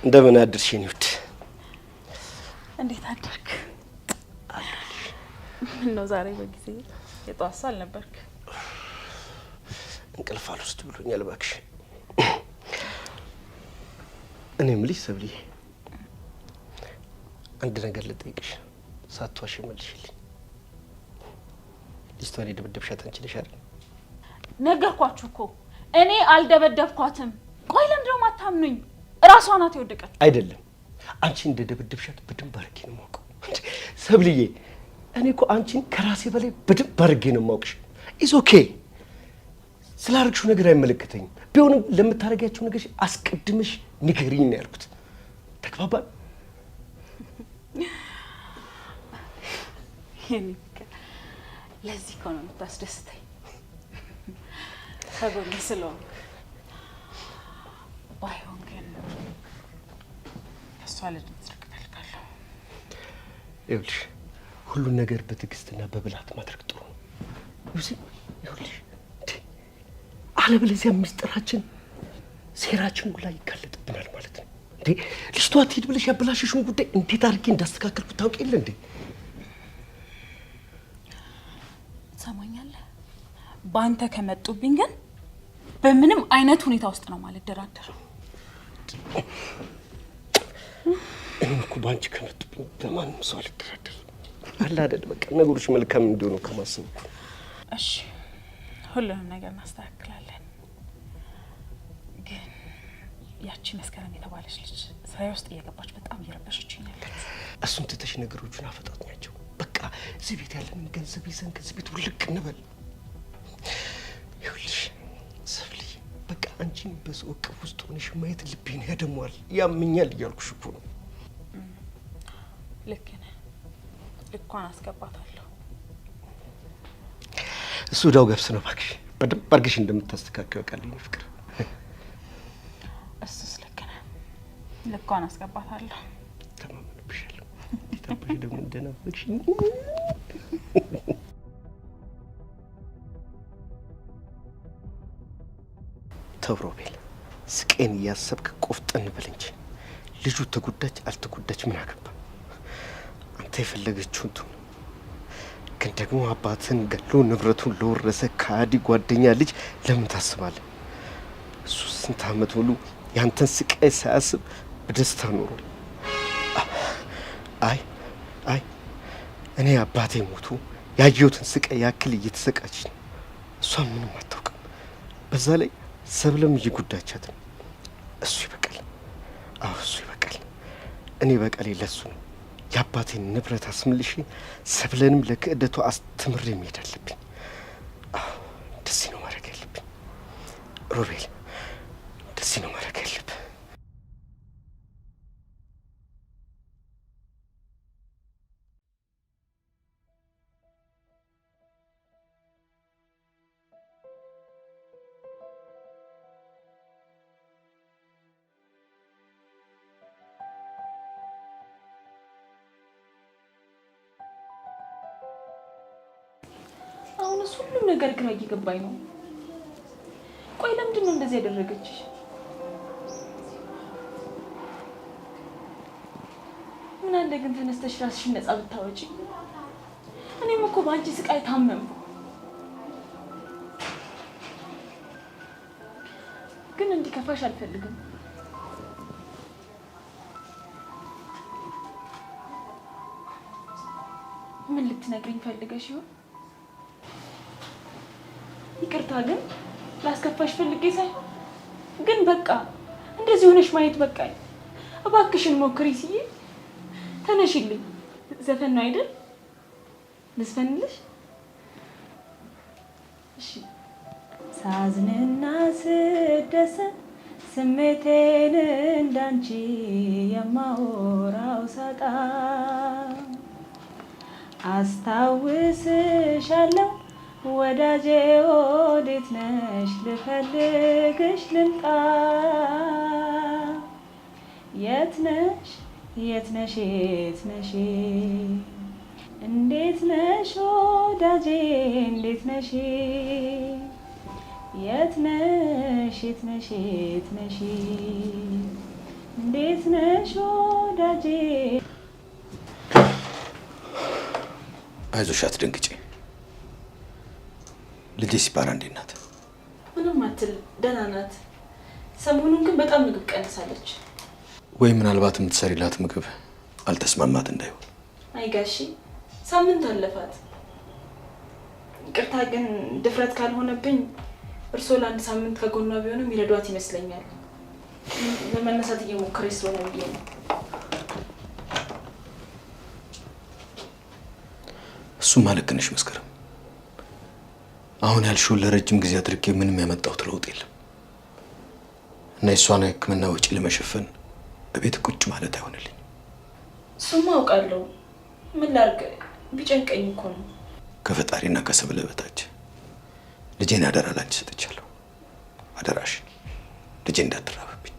እንደምን አድርሽ የኔ ውድ? እንዴት አደርክ? ምነው ዛሬ በጊዜ የጠዋት ሰው አልነበርክ? እንቅልፍ አልወስድ ብሎኛል እባክሽ። እኔ የምልሽ ሰብልዬ፣ አንድ ነገር ልጠይቅሽ፣ ሳትዋሽ መልሽልኝ። ልጅቷን የደበደብሻት አንቺ ነሽ አይደል? ነገርኳችሁ እኮ እኔ አልደበደብኳትም። ቆይ ለምንድነው የማታምኑኝ? እራሷ ናት የወደቀችው። አይደለም አንቺ እንደደበደብሻት በደንብ አድርጌ ነው የማውቀው። ሰብልዬ፣ እኔ እኮ አንቺን ከራሴ በላይ በደንብ አድርጌ ነው የማውቅሽ። ኢዝ ኦኬ። ስላደረግሽው ነገር አይመለከተኝም። ቢሆንም ለምታደርጊያቸው ነገር አስቀድመሽ ንገሪኝ ነው ያልኩት። ተግባባን? ለዚህ እኮ ነው የምታስደስተኝ፣ ከጎኔ ስለሆንክ። ባይሆን ግን ከእሷ ልጅ ልትርቅ እፈልጋለሁ። ይኸውልሽ ሁሉን ነገር በትዕግስትና በብልሃት ማድረግ ጥሩ ነው። ይኸውልሽ አለበለዚያ ምስጢራችን፣ ሴራችን ሁላ ይጋለጥብናል ማለት ነው። እንዴ ልጅቷ ትሄድ ብለሽ ያበላሸሽውን ጉዳይ እንዴት አድርጌ እንዳስተካከልኩት ታውቂ የለ እንዴ? ትሰማኛለህ? በአንተ ከመጡብኝ ግን በምንም አይነት ሁኔታ ውስጥ ነው ማለት ደራደረው። እኔም እኮ በአንቺ ከመጡብኝ በማንም ሰው አልደራደርም። አለ አይደል በቃ ነገሮች መልካም እንዲሆኑ ከማሰብ እኮ። እሺ ሁሉንም ነገር እናስተካክላለን። ግን ያቺ መስከረም የተባለች ልጅ ስራዬ ውስጥ እየገባች በጣም እየረበሸችኝ ያለች። እሱን ትተሽ ነገሮቹን አፈጣጥኛቸው። በቃ እዚህ ቤት ያለንን ገንዘብ ይዘን ከዚህ ቤት ውልቅ እንበል። ይኸውልሽ ሰብሊ፣ በቃ አንቺን በሰው እቅፍ ውስጥ ሆነሽ ማየት ልቤን ያደሟል፣ ያምኛል እያልኩሽ እኮ ነው። ልክ ነህ። ልኳን አስገባታለሁ። እሱ ዳው ገብስ ነው እባክሽ። በደንብ አድርገሽ እንደምታስተካክዪው ያውቃልኝ ፍቅር። እሱስ ልክ ነህ። ልኳን አስገባታለሁ። ተማመንብሻለሁ። ታባሽ ደግሞ እንደናፈቅሽኝ። ተው ሮቤል፣ ስቄን እያሰብክ ቆፍጠን በል እንጂ ልጁ ተጎዳች አልተጎዳች ምን አገባ? አንተ የፈለገችውን ትሁን። ግን ደግሞ አባትን ገሎ ንብረቱን ለወረሰ ከአዲ ጓደኛ ልጅ ለምን ታስባለህ? እሱ ስንት ዓመት ሙሉ ያንተን ስቃይ ሳያስብ በደስታ ኖሯል። አይ እኔ አባቴ ሞቱ ያየሁትን ስቃይ ያክል እየተሰቃች ነው። እሷ ምንም አታውቅም። በዛ ላይ ሰብለም እየጎዳቻት ነው። እሱ ይበቃል። አዎ እሱ ይበቃል። እኔ በቀሌ ለሱ ነው። የአባቴን ንብረት አስመልሼ ሰብለንም ለክህደቷ አስተምሬ መሄድ አለብኝ። አዎ እንደዚህ ነው ማድረግ ያለብኝ ሮቤል፣ እንደዚህ ነው ማድረግ ያለብኝ። አሁንስ ሁሉም ነገር ግራ እየገባኝ ነው። ቆይ ለምንድን ነው እንደዚህ ያደረገችሽ? ምን አለ ግን ተነስተሽ ራስሽን ነፃ ብታወጪ። እኔም እኮ በአንቺ ስቃይ ታመምኩ። ግን እንዲከፋሽ አልፈልግም። ምን ልትነግሪኝ ፈልገሽ ይሆን? ይቅርታ ግን ላስከፋሽ ፈልጌ ሳይሆን ግን በቃ እንደዚህ ሆነሽ ማየት በቃኝ። እባክሽን ሞክሪ ሲዬ፣ ተነሽልኝ። ዘፈን ነው አይደል? ልዝፈንልሽ? እሺ። ሳዝንና ስደሰት ስሜቴን እንዳንቺ የማወራው ሳጣ አስታውስሻለሁ ወዳጄ ወዴት ነሽ ልፈልግሽ ልምጣ የት ነሽ የት ነሽ የት ነሽ እንዴት ነሽ ወዳጄ እንዴት ነሽ የት ነሽ የት ነሽ የት ነሽ እንዴት ነሽ ወዳጄ። አይዞሽ አትደንግጪ። ልጄ ሲባራ እንዴት ናት? ምንም አትል፣ ደህና ናት። ሰሞኑን ግን በጣም ምግብ ቀንሳለች። ወይ ምናልባት የምትሰሪላት ምግብ አልተስማማት እንዳይሆን። አይ ጋሺ ሳምንት አለፋት። ይቅርታ ግን ድፍረት ካልሆነብኝ እርስዎ ለአንድ ሳምንት ከጎኗ ቢሆንም ይረዷት ይመስለኛል። ለመነሳት እየሞከረች ስለሆነ ብዬ ነው። እሱማ ልክ ነሽ መስከረም። አሁን ያልሽውን ለረጅም ጊዜ አድርጌ ምንም ያመጣሁት ለውጥ የለም እና የእሷን ሕክምና ወጪ ለመሸፈን በቤት ቁጭ ማለት አይሆንልኝ። እሱማ አውቃለሁ። ምን ላድርግ? ቢጨንቀኝ እኮ ነው። ከፈጣሪና ከሰብለ በታች ልጄን አደራ ላንቺ ሰጥቻለሁ። አደራሽ ልጄ እንዳትራብብኝ።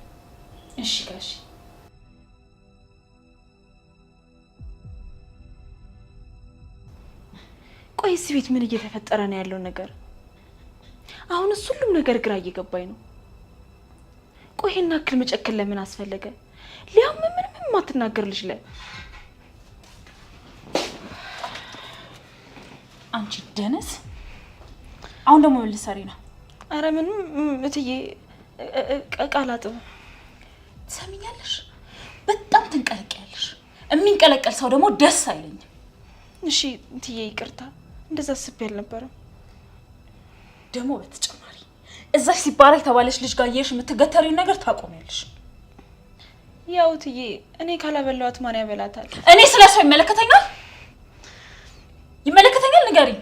እሺ ጋሽ። ቆይ እዚህ ቤት ምን እየተፈጠረ ነው ያለው ነገር? አሁንስ ሁሉም ነገር ግራ እየገባኝ ነው። ቆይ ይሄን አክል መጨከን ለምን አስፈለገ? ሊያም ምንም ማትናገር ልጅ ላይ አንቺ ደነስ። አሁን ደግሞ ምን ልትሰሪ ነው? አረ ምንም እትዬ ቃላጥብ። ትሰሚኛለሽ? በጣም ትንቀለቀያለሽ። የሚንቀለቀል ሰው ደግሞ ደስ አይለኝም። እሺ እትዬ ይቅርታ፣ እንደዛ አስቤ አልነበረም። ደግሞ በተጨማሪ እዛሽ ሲባራ የተባለች ልጅ ጋር እየሄድሽ የምትገተሪውን ነገር ታቆሚያለሽ። ያው እትዬ እኔ ካላበላኋት ማን ያበላታል? እኔ ስለሷ ይመለከተኛል? ይመለከተኛል? ንገሪኝ።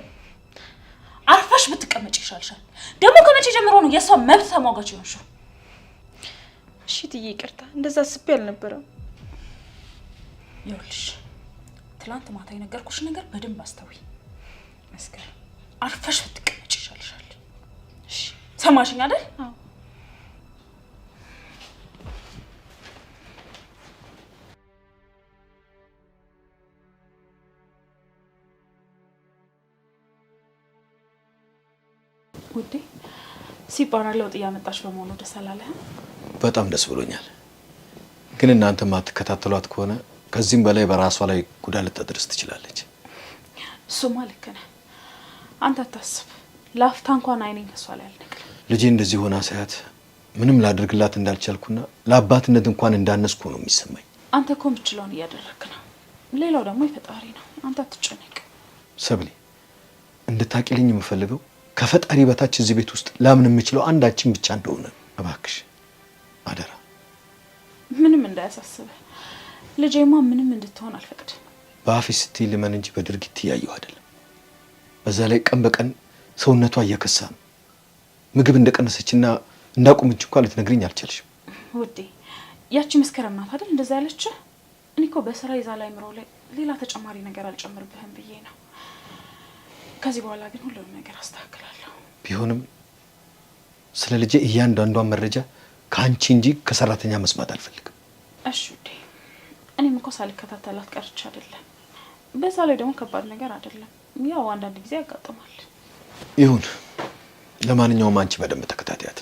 አርፈሽ ብትቀመጭ ይሻልሻል። ደግሞ ከመቼ ጀምሮ ነው የሷ መብት ተሟጋች የሆንሽው? እሺ እትዬ ይቅርታ፣ እንደዛ አስቤ አልነበረም። ይኸውልሽ ትላንት ማታ የነገርኩሽ ነገር በደንብ አስተውይ መስከረም። አርፈሽ ብትቀመጭ ይሻልሻል። እሺ ሰማሽኝ አይደል? አዎ። ውዴ ሲባራ ለውጥ እያመጣች በመሆኑ ደስ አላለህም? በጣም ደስ ብሎኛል። ግን እናንተ ማትከታተሏት ከሆነ ከዚህም በላይ በራሷ ላይ ጉዳት ልታደርስ ትችላለች። እሱማ ልክ ነህ። አንተ አታስብ። ላፍታ እንኳን አይኔን ከሷ ላይ አልነቅልም። ልጄ እንደዚህ ሆና ሳያት ምንም ላደርግላት እንዳልቻልኩና ለአባትነት እንኳን እንዳነስኩ ነው የሚሰማኝ። አንተ እኮ የምትችለውን እያደረግክ ነው። ሌላው ደግሞ የፈጣሪ ነው። አንተ አትጨነቅ። ሰብሌ እንድታቂልኝ የምፈልገው ከፈጣሪ በታች እዚህ ቤት ውስጥ ላምን የምችለው አንዳችን ብቻ እንደሆነ እባክሽ አደራ። ምንም እንዳያሳስብህ ልጄማ ምንም እንድትሆን አልፈቅድም። በአፊ ስትይ ልመን እንጂ በድርጊት እያየሁ አይደለም። በዛ ላይ ቀን በቀን ሰውነቷ እየከሳ ነው። ምግብ እንደቀነሰችና እንዳቆመች እንኳን ልትነግሪኝ አልቻልሽም። ውዴ ያቺ መስከረም ናት አይደል እንደዛ ያለች? እኔ እኮ በስራ ይዛ ላይ ምሮ ላይ ሌላ ተጨማሪ ነገር አልጨምርብህም ብዬ ነው። ከዚህ በኋላ ግን ሁሉንም ነገር አስተካክላለሁ። ቢሆንም ስለ ልጄ እያንዳንዷን መረጃ ከአንቺ እንጂ ከሰራተኛ መስማት አልፈልግም። እሺ ውዴ፣ እኔም እኮ ሳልከታተላት ቀርቼ አይደለም። በዛ ላይ ደግሞ ከባድ ነገር አይደለም። ያው አንዳንድ ጊዜ ያጋጥማል። ይሁን። ለማንኛውም አንቺ በደንብ ተከታተያት።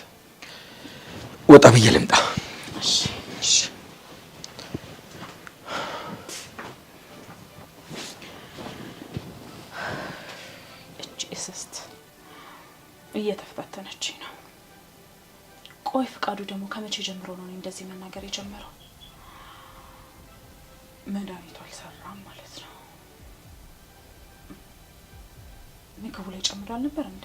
ወጣ ብዬ ልምጣ። እሺ እሺ። እቺ እስስት እየተፈታተነች ነው። ቆይ ፍቃዱ ደግሞ ከመቼ ጀምሮ ነው እንደዚህ መናገር የጀመረው? መድኃኒቱ አልሰራም ማለት ነው። ምግቡ ላይ ጨምሮ አልነበር እንዴ?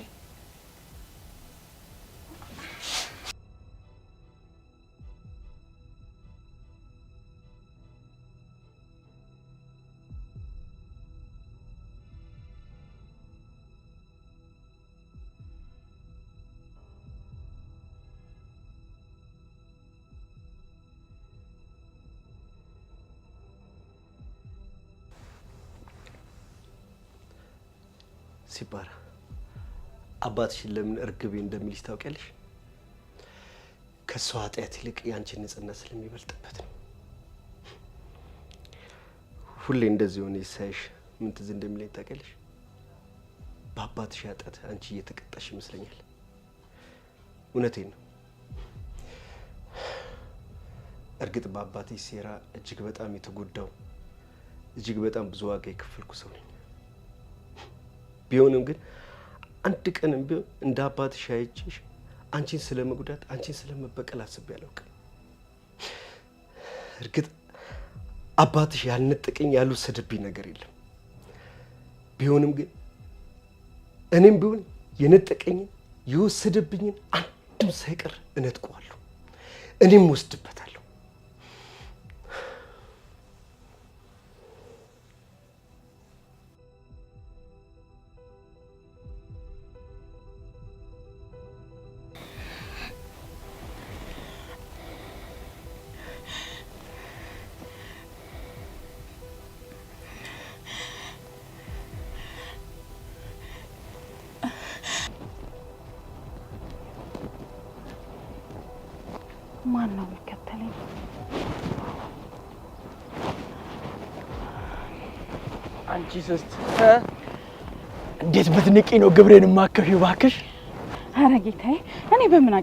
ሲባራ አባትሽን ለምን እርግቤ እንደሚልሽ ታውቂያለሽ? ከሷ ኃጢአት ይልቅ ያንቺን ንጽህና ስለሚበልጥበት ነው። ሁሌ እንደዚህ ሆነ ሳይሽ ምን ትዝ እንደሚለኝ ታውቂያለሽ? በአባትሽ ኃጢአት አንቺ እየተቀጣሽ ይመስለኛል። እውነቴን ነው። እርግጥ በአባትሽ ሴራ እጅግ በጣም የተጎዳው እጅግ በጣም ብዙ ዋጋ የከፈልኩ ሰው ነኝ። ቢሆንም ግን አንድ ቀንም ቢሆን እንደ አባትሽ አይቼሽ አንቺን ስለመጉዳት አንቺን ስለመበቀል አስቤ አላውቅም። እርግጥ አባትሽ ያልነጠቀኝ ያልወሰደብኝ ነገር የለም። ቢሆንም ግን እኔም ቢሆን የነጠቀኝን የወሰደብኝን አንድም ሳይቀር እነጥቀዋለሁ፣ እኔም ወስድበታለሁ። ማን ነው የሚከተለኝ? አንቺ ስስት እንዴት ብትንቂ ነው ግብሬን ማከፊው? እባክሽ። አረ ጌታዬ፣ እኔ በምን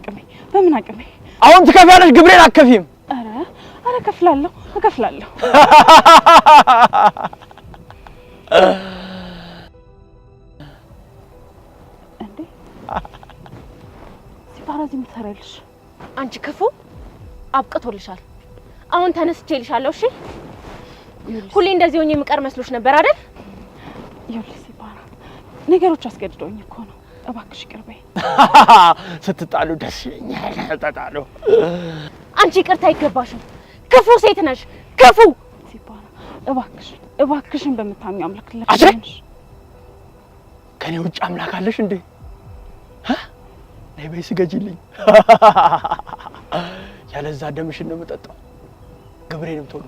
አቅሜ አሁን ትከፍያለሽ፣ ግብሬን አከፊም። አረ እከፍላለሁ። እንዴ ሲባራ እዚህ የምትሰሪያለሽ? አንቺ ክፉ አብቅቶልሻል። አሁን ተነስቼልሻለሁ። እሺ ሁሌ እንደዚህ ሆኜ የምቀር መስሎሽ ነበር አይደል? ይኸውልሽ ሲባራ ነገሮች አስገድደውኝ እኮ ነው። እባክሽ ይቅር በይ። ስትጣሉ ደስ ይለኛል። ተጣሉ። አንቺ ይቅርታ አይገባሽም። ክፉ ሴት ነሽ። ክፉ ሲባራ እባክሽን በምታምኚው አምላክ አሽ ከኔ ውጭ አምላክ አለሽ እንዴ? ነይ በይ ስገጂልኝ። ያለዛ ደምሽን ነው የምጠጣው። ግብሬንም ቶሎ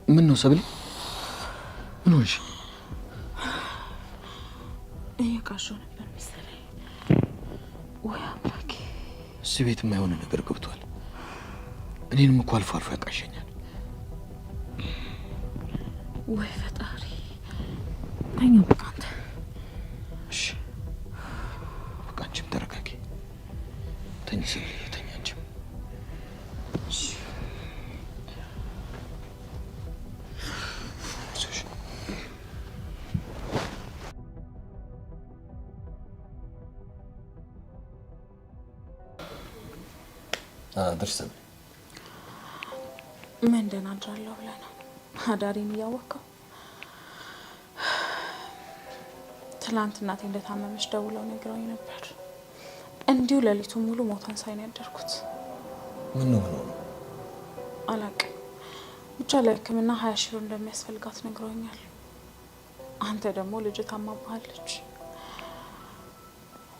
ምን ነው ሰብሊ? ምን ሆንሽ? እየቃዠሁ ነበር መሰለኝ። ወይ አምላኬ! እዚህ ቤት የማይሆን ነገር ገብቷል። እኔንም እኮ አልፎ አልፎ ያቃዠኛል። ወይ ፈጣሪ! ተኛ በቃ አንተ። እሺ በቃ አንቺም ተረጋጊ። ተኝ ሰብሊ፣ ተኝ አንቺም። እሺ ድርስ ሰብሊ። ምን ደህና አድራለሁ ብለህ ነው አዳሪን እያወቅኸው? ትላንት እናቴ እንደታመመች ደውለው ነግረውኝ ነበር። እንዲሁ ሌሊቱን ሙሉ ሞቷን ሳይ ነው ያደርኩት። ምን ነው አላውቅም፣ ብቻ ለሕክምና 20 ሺህ ብር እንደሚያስፈልጋት ነግረውኛል። አንተ ደግሞ ልጅ ታማባለች።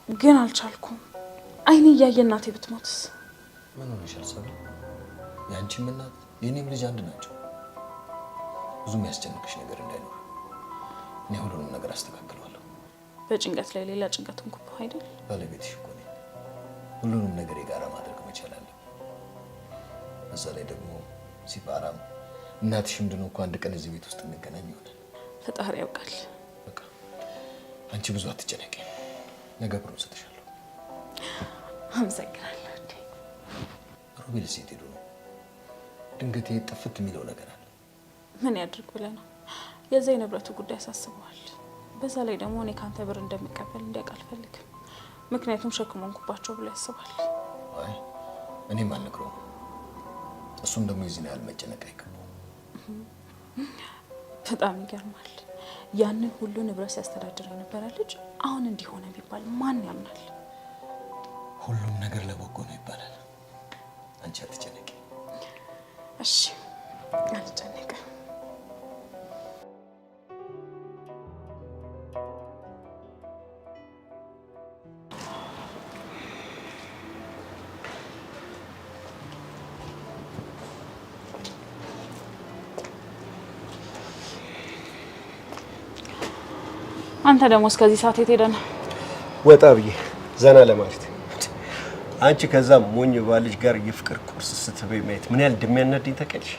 ግን አልቻልኩም። አይኔ እያየ እናቴ ብትሞትስ? ምን ሆነሻል ሰብሊ? ያንቺም እናት የኔም ልጅ አንድ ናቸው። ብዙ የሚያስጨንቅሽ ነገር እንዳይኖር እኔ ሁሉንም ነገር አስተካክለዋለሁ። በጭንቀት ላይ ሌላ ጭንቀት እንኩብህ አይደል? ባለቤትሽ እኮ ነኝ። ሁሉንም ነገር የጋራ ማድረግ መቻል አለ። በዛ ላይ ደግሞ ሲባራም እናትሽም ድኖ እኮ አንድ ቀን እዚህ ቤት ውስጥ እንገናኝ ይሆናል። ፈጣሪ ያውቃል። በቃ አንቺ ብዙ አትጨነቂ። ነገ ብሩን ሰጥሻለሁ። አመሰግናለሁ። ሮቤል ሴት ሄዶ ነው ድንገት ጥፍት የሚለው ነገር አለ። ምን ያድርግ ብለህ ነው? የዛ የንብረቱ ጉዳይ ያሳስበዋል። በዛ ላይ ደግሞ እኔ ካንተ ብር እንደምቀበል እንዲያውቅ አልፈልግም። ምክንያቱም ሸክም ሆንኩባቸው ብሎ ያስባል። አይ እኔም አልነግረውም። እሱም ደግሞ የዚህን ያህል መጨነቅ አይገባውም። በጣም ይገርማል። ያንን ሁሉ ንብረት ሲያስተዳድር የነበረ ልጅ አሁን እንዲሆነ ቢባል ማን ያምናል? ሁሉም ነገር ለበጎ ነው ይባላል። አንቺ አትጨነቂ። እሺ አልጨነቅም። አንተ ደግሞ እስከዚህ ሰዓት የት ሄደህ ነው? ወጣ ብዬ ዘና ለማለት። አንቺ ከዛ ሞኝ ባልሽ ጋር የፍቅር ቁርስ ስትበይ ማየት ምን ያህል እንደሚያናደኝ ታውቂያለሽ?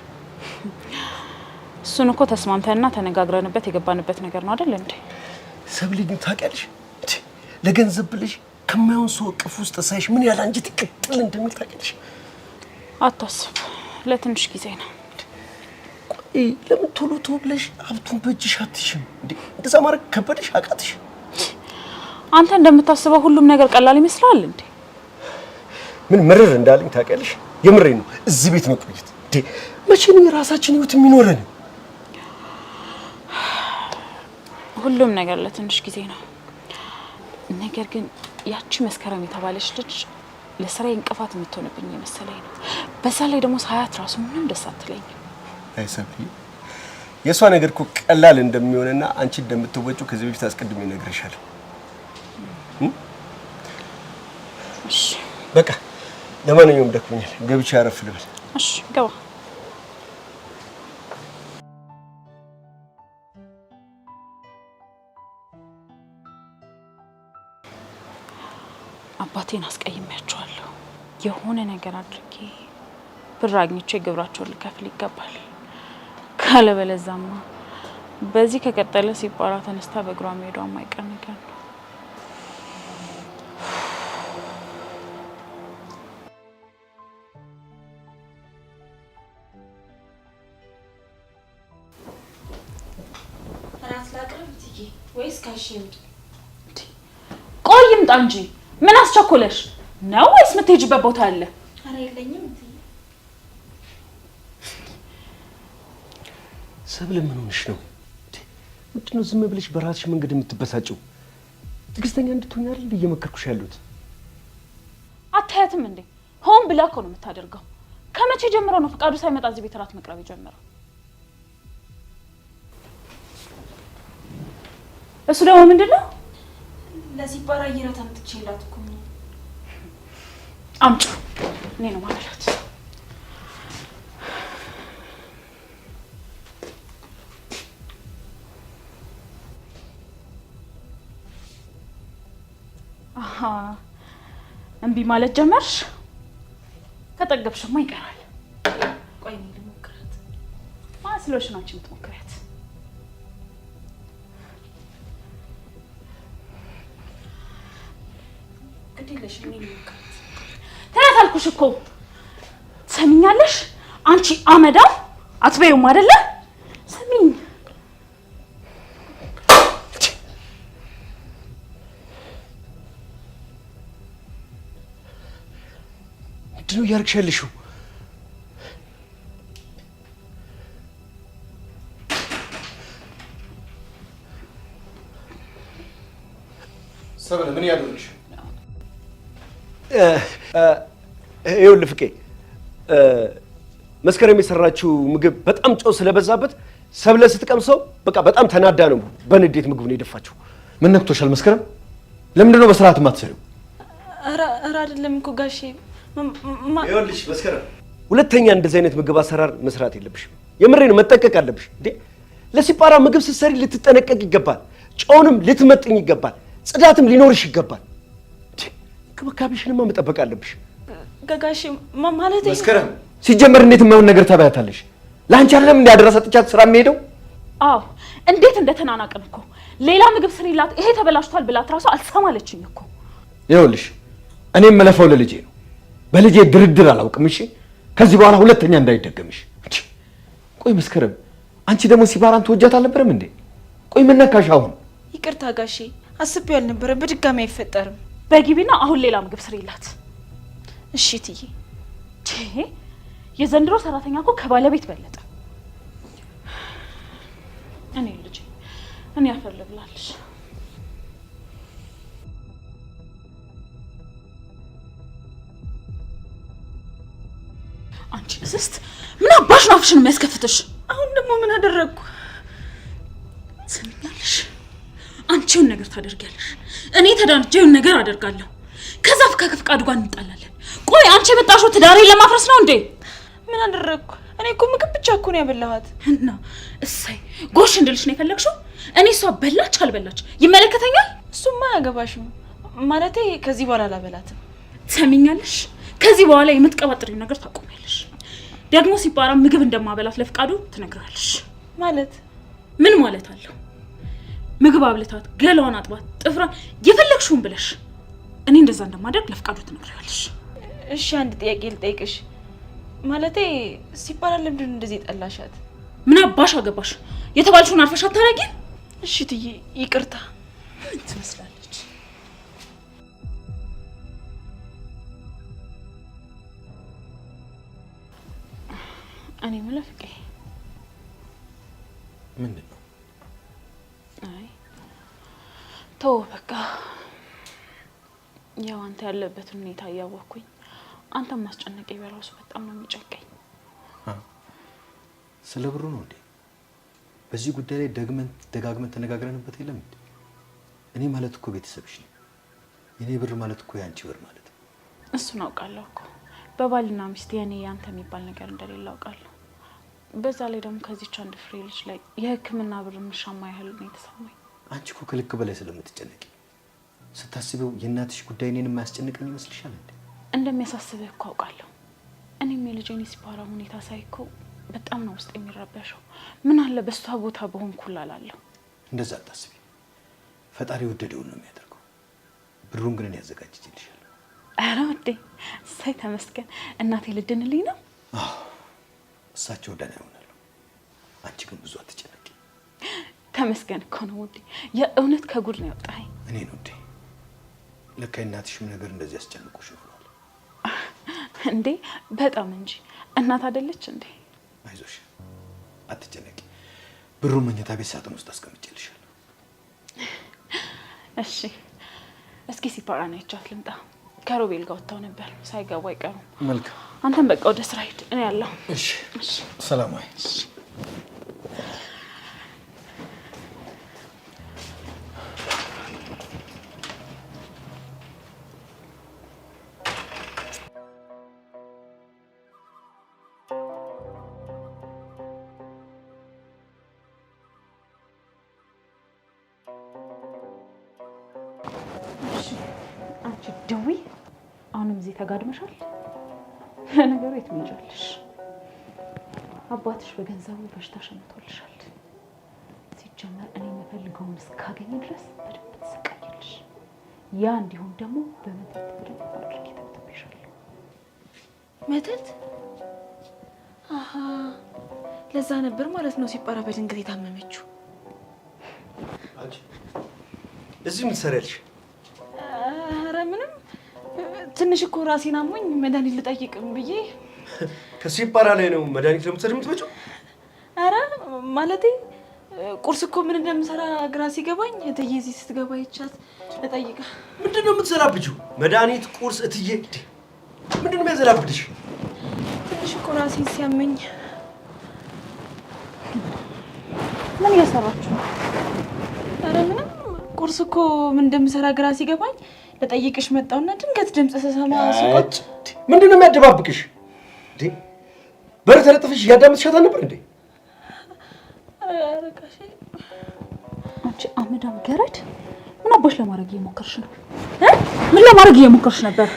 እሱን እኮ ተስማምተንና ተነጋግረንበት የገባንበት ነገር ነው አይደል እንዴ? ሰብሊ ግን ታውቂያለሽ ለገንዘብ ብለሽ ከማይሆን ሰው እቅፍ ውስጥ ሳይሽ ምን ያህል አንቺ ትቅጥል እንደሚል ታውቂያለሽ? አታስብ፣ ለትንሽ ጊዜ ነው። ቆይ ለምን ቶሎ ቶሎ ብለሽ ሀብቱን በእጅሽ አትሽም እንዴ? እንደዛ ማድረግ ከበደሽ አቃተሽ? አንተ እንደምታስበው ሁሉም ነገር ቀላል ይመስላል እንዴ? ምን ምርር እንዳለኝ ታውቂያለሽ? የምሬ ነው። እዚህ ቤት መቆየት እንዴ መቼ ነው የራሳችን ህይወት የሚኖረን? ሁሉም ነገር ለትንሽ ጊዜ ነው። ነገር ግን ያቺ መስከረም የተባለች ልጅ ለስራዬ እንቅፋት የምትሆንብኝ የመሰለኝ ነው። በዛ ላይ ደግሞ ሳያት ራሱ ምንም ደስ አትለኝም። አይ ሰብሊ፣ የሷ ነገር እኮ ቀላል እንደሚሆንና አንቺ እንደምትወጪው ከዚህ በፊት አስቀድሜ እነግርሻለሁ። እሺ በቃ ለማንኛውም ደክሞኛል፣ ገብቼ አረፍ ልበል። እሺ ገባ። አባቴን አስቀይሜያቸዋለሁ። የሆነ ነገር አድርጌ ብር አግኝቼ ግብራቸውን ልከፍል ይገባል። ካለበለዛማ በዚህ ከቀጠለ ሲባራ ተነስታ በእግሯ መሄዷ የማይቀር ነገር ነው። ወይስ ካሽ ይምጣ? ቆይ ይምጣ እንጂ ምን አስቸኮለሽ ነው? ወይስ የምትሄጂበት ቦታ አለ? ኧረ የለኝም። ሰብለ ምን ሆነሽ ነው? ምንድን ነው ዝም ብለሽ በራስሽ መንገድ የምትበሳጭው? ትዕግስተኛ እንድትሆኝ አይደል እየመከርኩሽ ያሉት? አታያትም እንዴ? ሆን ብላ እኮ ነው የምታደርገው። ከመቼ ጀምሮ ነው ፈቃዱ ሳይመጣ እዚህ ቤት እራት መቅረብ የጀመረው? እሱ ደግሞ ምንድነው? ለሲባራ እየራት አምጥቼላት እኮ ነው። አምጪ፣ እኔ ነው ማለት እምቢ ማለት ጀመርሽ? ከጠገብሽማ ይቀራል። ቆይ እኔ ልሞክራት። ማስሎሽ ነው አንቺ የምትሞክሪያት? ግዴለሽ እኔ ልሞክራት። ተያት አልኩሽ እኮ። ትሰሚኛለሽ? አንቺ አመዳም አትበይውም አይደለ? ስሚኝ። ምንድን ነው እያደረግሽ ያለሽው? ሰበለ ምን ያደርግሽ? ይኸውልህ ፍቄ መስከረም የሰራችው ምግብ በጣም ጨው ስለበዛበት ሰብለ ስትቀምሰው በቃ በጣም ተናዳ ነው በንዴት ምግቡን የደፋችው። ምን ነክቶሻል መስከረም? ለምንድን ነው በስርዓት የማትሰሪው? ኧረ አይደለም እኮ ጋሼ። ይኸውልሽ መስከረም ሁለተኛ እንደዚህ አይነት ምግብ አሰራር መስራት የለብሽም። የምሬ ነው፣ መጠንቀቅ አለብሽ። እንዴ ለሲጳራ ምግብ ስትሰሪ ልትጠነቀቅ ይገባል። ጨውንም ልትመጥኝ ይገባል። ጽዳትም ሊኖርሽ ይገባል። እንክብካቤሽንማ መጠበቅ አለብሽ ጋሼ። ማለት መስከረም ሲጀመር እንዴት የማይሆን ነገር ታበያታለሽ? ለአንቺ አይደለም እንደ አደራ ሰጥቻት ስራ የሚሄደው? አዎ እንዴት እንደተናናቅን እኮ። ሌላ ምግብ ስሪላት ይሄ ተበላሽቷል ብላት ራሱ አልሰማለችኝ እኮ። ይኸውልሽ እኔ የምለፈው ለልጄ ነው። በልጄ ድርድር አላውቅም። እሺ ከዚህ በኋላ ሁለተኛ እንዳይደገምሽ። ቆይ መስከረም አንቺ ደግሞ ሲባራን ትወጃት አልነበረም እንዴ? ቆይ ምን ነካሽ አሁን? ይቅርታ ጋሼ፣ አስቤው አልነበረም። በድጋሚ አይፈጠርም። በጊቢና አሁን ሌላ ምግብ ስሪላት። እሺ ትዬ። የዘንድሮ ሰራተኛ እኮ ከባለቤት በለጠ። እኔ ልጄ እኔ አፈር ልብላለሽ። አንቺ እስስት ምን አባሽ ነው አፍሽን የሚያስከፍትሽ? አሁን ደግሞ ምን አደረግኩ? ትሰሚኛለሽ? አንቺውን ነገር ታደርጊያለሽ፣ እኔ ተዳንጄውን ነገር አደርጋለሁ። ከዛ ከፍቃዱ ጋር እንጣላለን። ቆይ አንቺ የመጣሽው ትዳሬን ለማፍረስ ነው እንዴ? ምን አደረግኩ? እኔ እኮ ምግብ ብቻ እኮ ነው ያበላኋት። እና እሰይ ጎሽ እንድልሽ ነው የፈለግሽው? እኔ እሷ በላች አልበላች ይመለከተኛል? እሱማ አያገባሽም። ማለቴ ከዚህ በኋላ አላበላትም። ትሰሚኛለሽ? ከዚህ በኋላ የምትቀባጥሪው ነገር ታቆሚያለሽ። ደግሞ ሲባራ ምግብ እንደማበላት ለፍቃዱ ትነግራለሽ። ማለት ምን ማለት አለው? ምግብ አብልታት፣ ገላዋን አጥባት፣ ጥፍሯን የፈለግሽውን ብለሽ እኔ እንደዛ እንደማደርግ ለፍቃዱ ትነግራለሽ። እሺ አንድ ጥያቄ ልጠይቅሽ። ማለቴ ሲባራ ለምንድን ነው እንደዚህ ጠላሻት? ምን አባሽ አገባሽ? የተባልሽውን አርፈሽ አታረጊ? እሺ ትዬ ይቅርታ። ምን ትመስላለች? እኔ የምልህ ፍቄ ምንድን ነው? አይ ተው በቃ። ያው አንተ ያለበትን ሁኔታ እያወቅኩኝ አንተም ማስጨነቀኝ በራሱ በጣም ነው የሚጨንቀኝ። ስለ ብሩ ነው እንዴ? በዚህ ጉዳይ ላይ ደጋግመን ተነጋግረንበት የለም እንዴ? እኔ ማለት እኮ ቤተሰብሽ ነኝ። የኔ ብር ማለት እኮ ያንቺ ብር ማለት ነው። እሱን አውቃለሁ እኮ። በባልና ሚስት የኔ ያንተ የሚባል ነገር እንደሌለ አውቃለሁ። በዛ ላይ ደግሞ ከዚች አንድ ፍሬ ልጅ ላይ የሕክምና ብር ምሻማ ያህል ነው የተሰማኝ። አንቺ እኮ ከልክ በላይ ስለምትጨነቂ ስታስቢው የእናትሽ ጉዳይ እኔን የማያስጨንቀኝ ይመስልሻል እንዴ? እንደሚያሳስብህ እኮ አውቃለሁ። እኔም የልጄን ሲባራ ሁኔታ ሳይኮ በጣም ነው ውስጥ የሚረበሸው። ምን አለ በሷ ቦታ በሆንኩላ እላለሁ። እንደዛ አታስቢ። ፈጣሪ ወደደውን ነው የሚያደርገው። ብሩን ግን እኔ ያዘጋጅልሻለሁ። ኧረ ወዴ ሳይ ተመስገን። እናቴ ልድንልኝ ነው? አዎ እሳቸው ደህና ይሆናሉ። አንቺ ግን ብዙ አትጨነቂ። ተመስገን እኮ ነው ውዴ። የእውነት ከጉድ ነው ያወጣኸኝ። እኔ ነው እንዴ? ለካ እናትሽም ነገር እንደዚህ ያስጨንቁሽ ይሆናል እንዴ? በጣም እንጂ እናት አይደለች እንዴ? አይዞሽ አትጨነቂ። ብሩን መኝታ ቤት ሳጥን ውስጥ አስቀምጬልሻለሁ። እሺ እስኪ ሲፓራ ነው ያቻት ልምጣ። ከሮቤል ጋር ወጣው ነበር ሳይገባ አይቀሩም። መልካም። አንተም በቃ ወደ ስራ ሂድ፣ እኔ ያለሁ። እሺ ሰላም ወይ? ተጋድመሻል። ለነገሩ የት ትሄጃለሽ? አባትሽ በገንዘቡ በሽታ ሸምቶልሻል። ሲጀመር እኔ የምፈልገውን እስካገኘ ድረስ በደንብ ትሰቃያለሽ። ያ እንዲሁም ደግሞ በመተት በደንብ አድርጌ ተብትቤሻለሁ። መተት? አሃ ለዛ ነበር ማለት ነው ሲጳራ በድንገት የታመመችው። አንቺ እዚህ ምን ትሰሪያለሽ? ኧረ ምንም ትንሽ እኮ ራሴን አሞኝ መድኃኒት ልጠይቅም ብዬ። ከሲጳራ ላይ ነው መድኃኒት ለምትሰሪ የምትመጪው? ኧረ ማለቴ ቁርስ እኮ ምን እንደምሰራ ግራ ሲገባኝ እትዬ እዚህ ስትገባ ይቻት ልጠይቃ። ምንድን ነው የምትሰራብጂው? መድኃኒት፣ ቁርስ እትዬ ምንድን ነው የሚያዘላብድሽ? ትንሽ እኮ ራሴን ሲያመኝ። ምን እየሰራችሁ ነው? ኧረ ምንም ቁርስ እኮ ምን እንደምሰራ ግራ ሲገባኝ ልጠይቅሽ መጣውና ድንገት ድምጽ ስሰማ ሲቆጭ። ምንድን ነው የሚያደባብቅሽ? እንዴ በር ተለጥፈሽ እያዳመጥሻት ነበር እንዴ? ኧረ ጋሼ አንቺ አመዳም ገረድ ምን አባሽ ለማድረግ እየሞከርሽ ነው? ምን ለማድረግ እየሞከርሽ ነበር?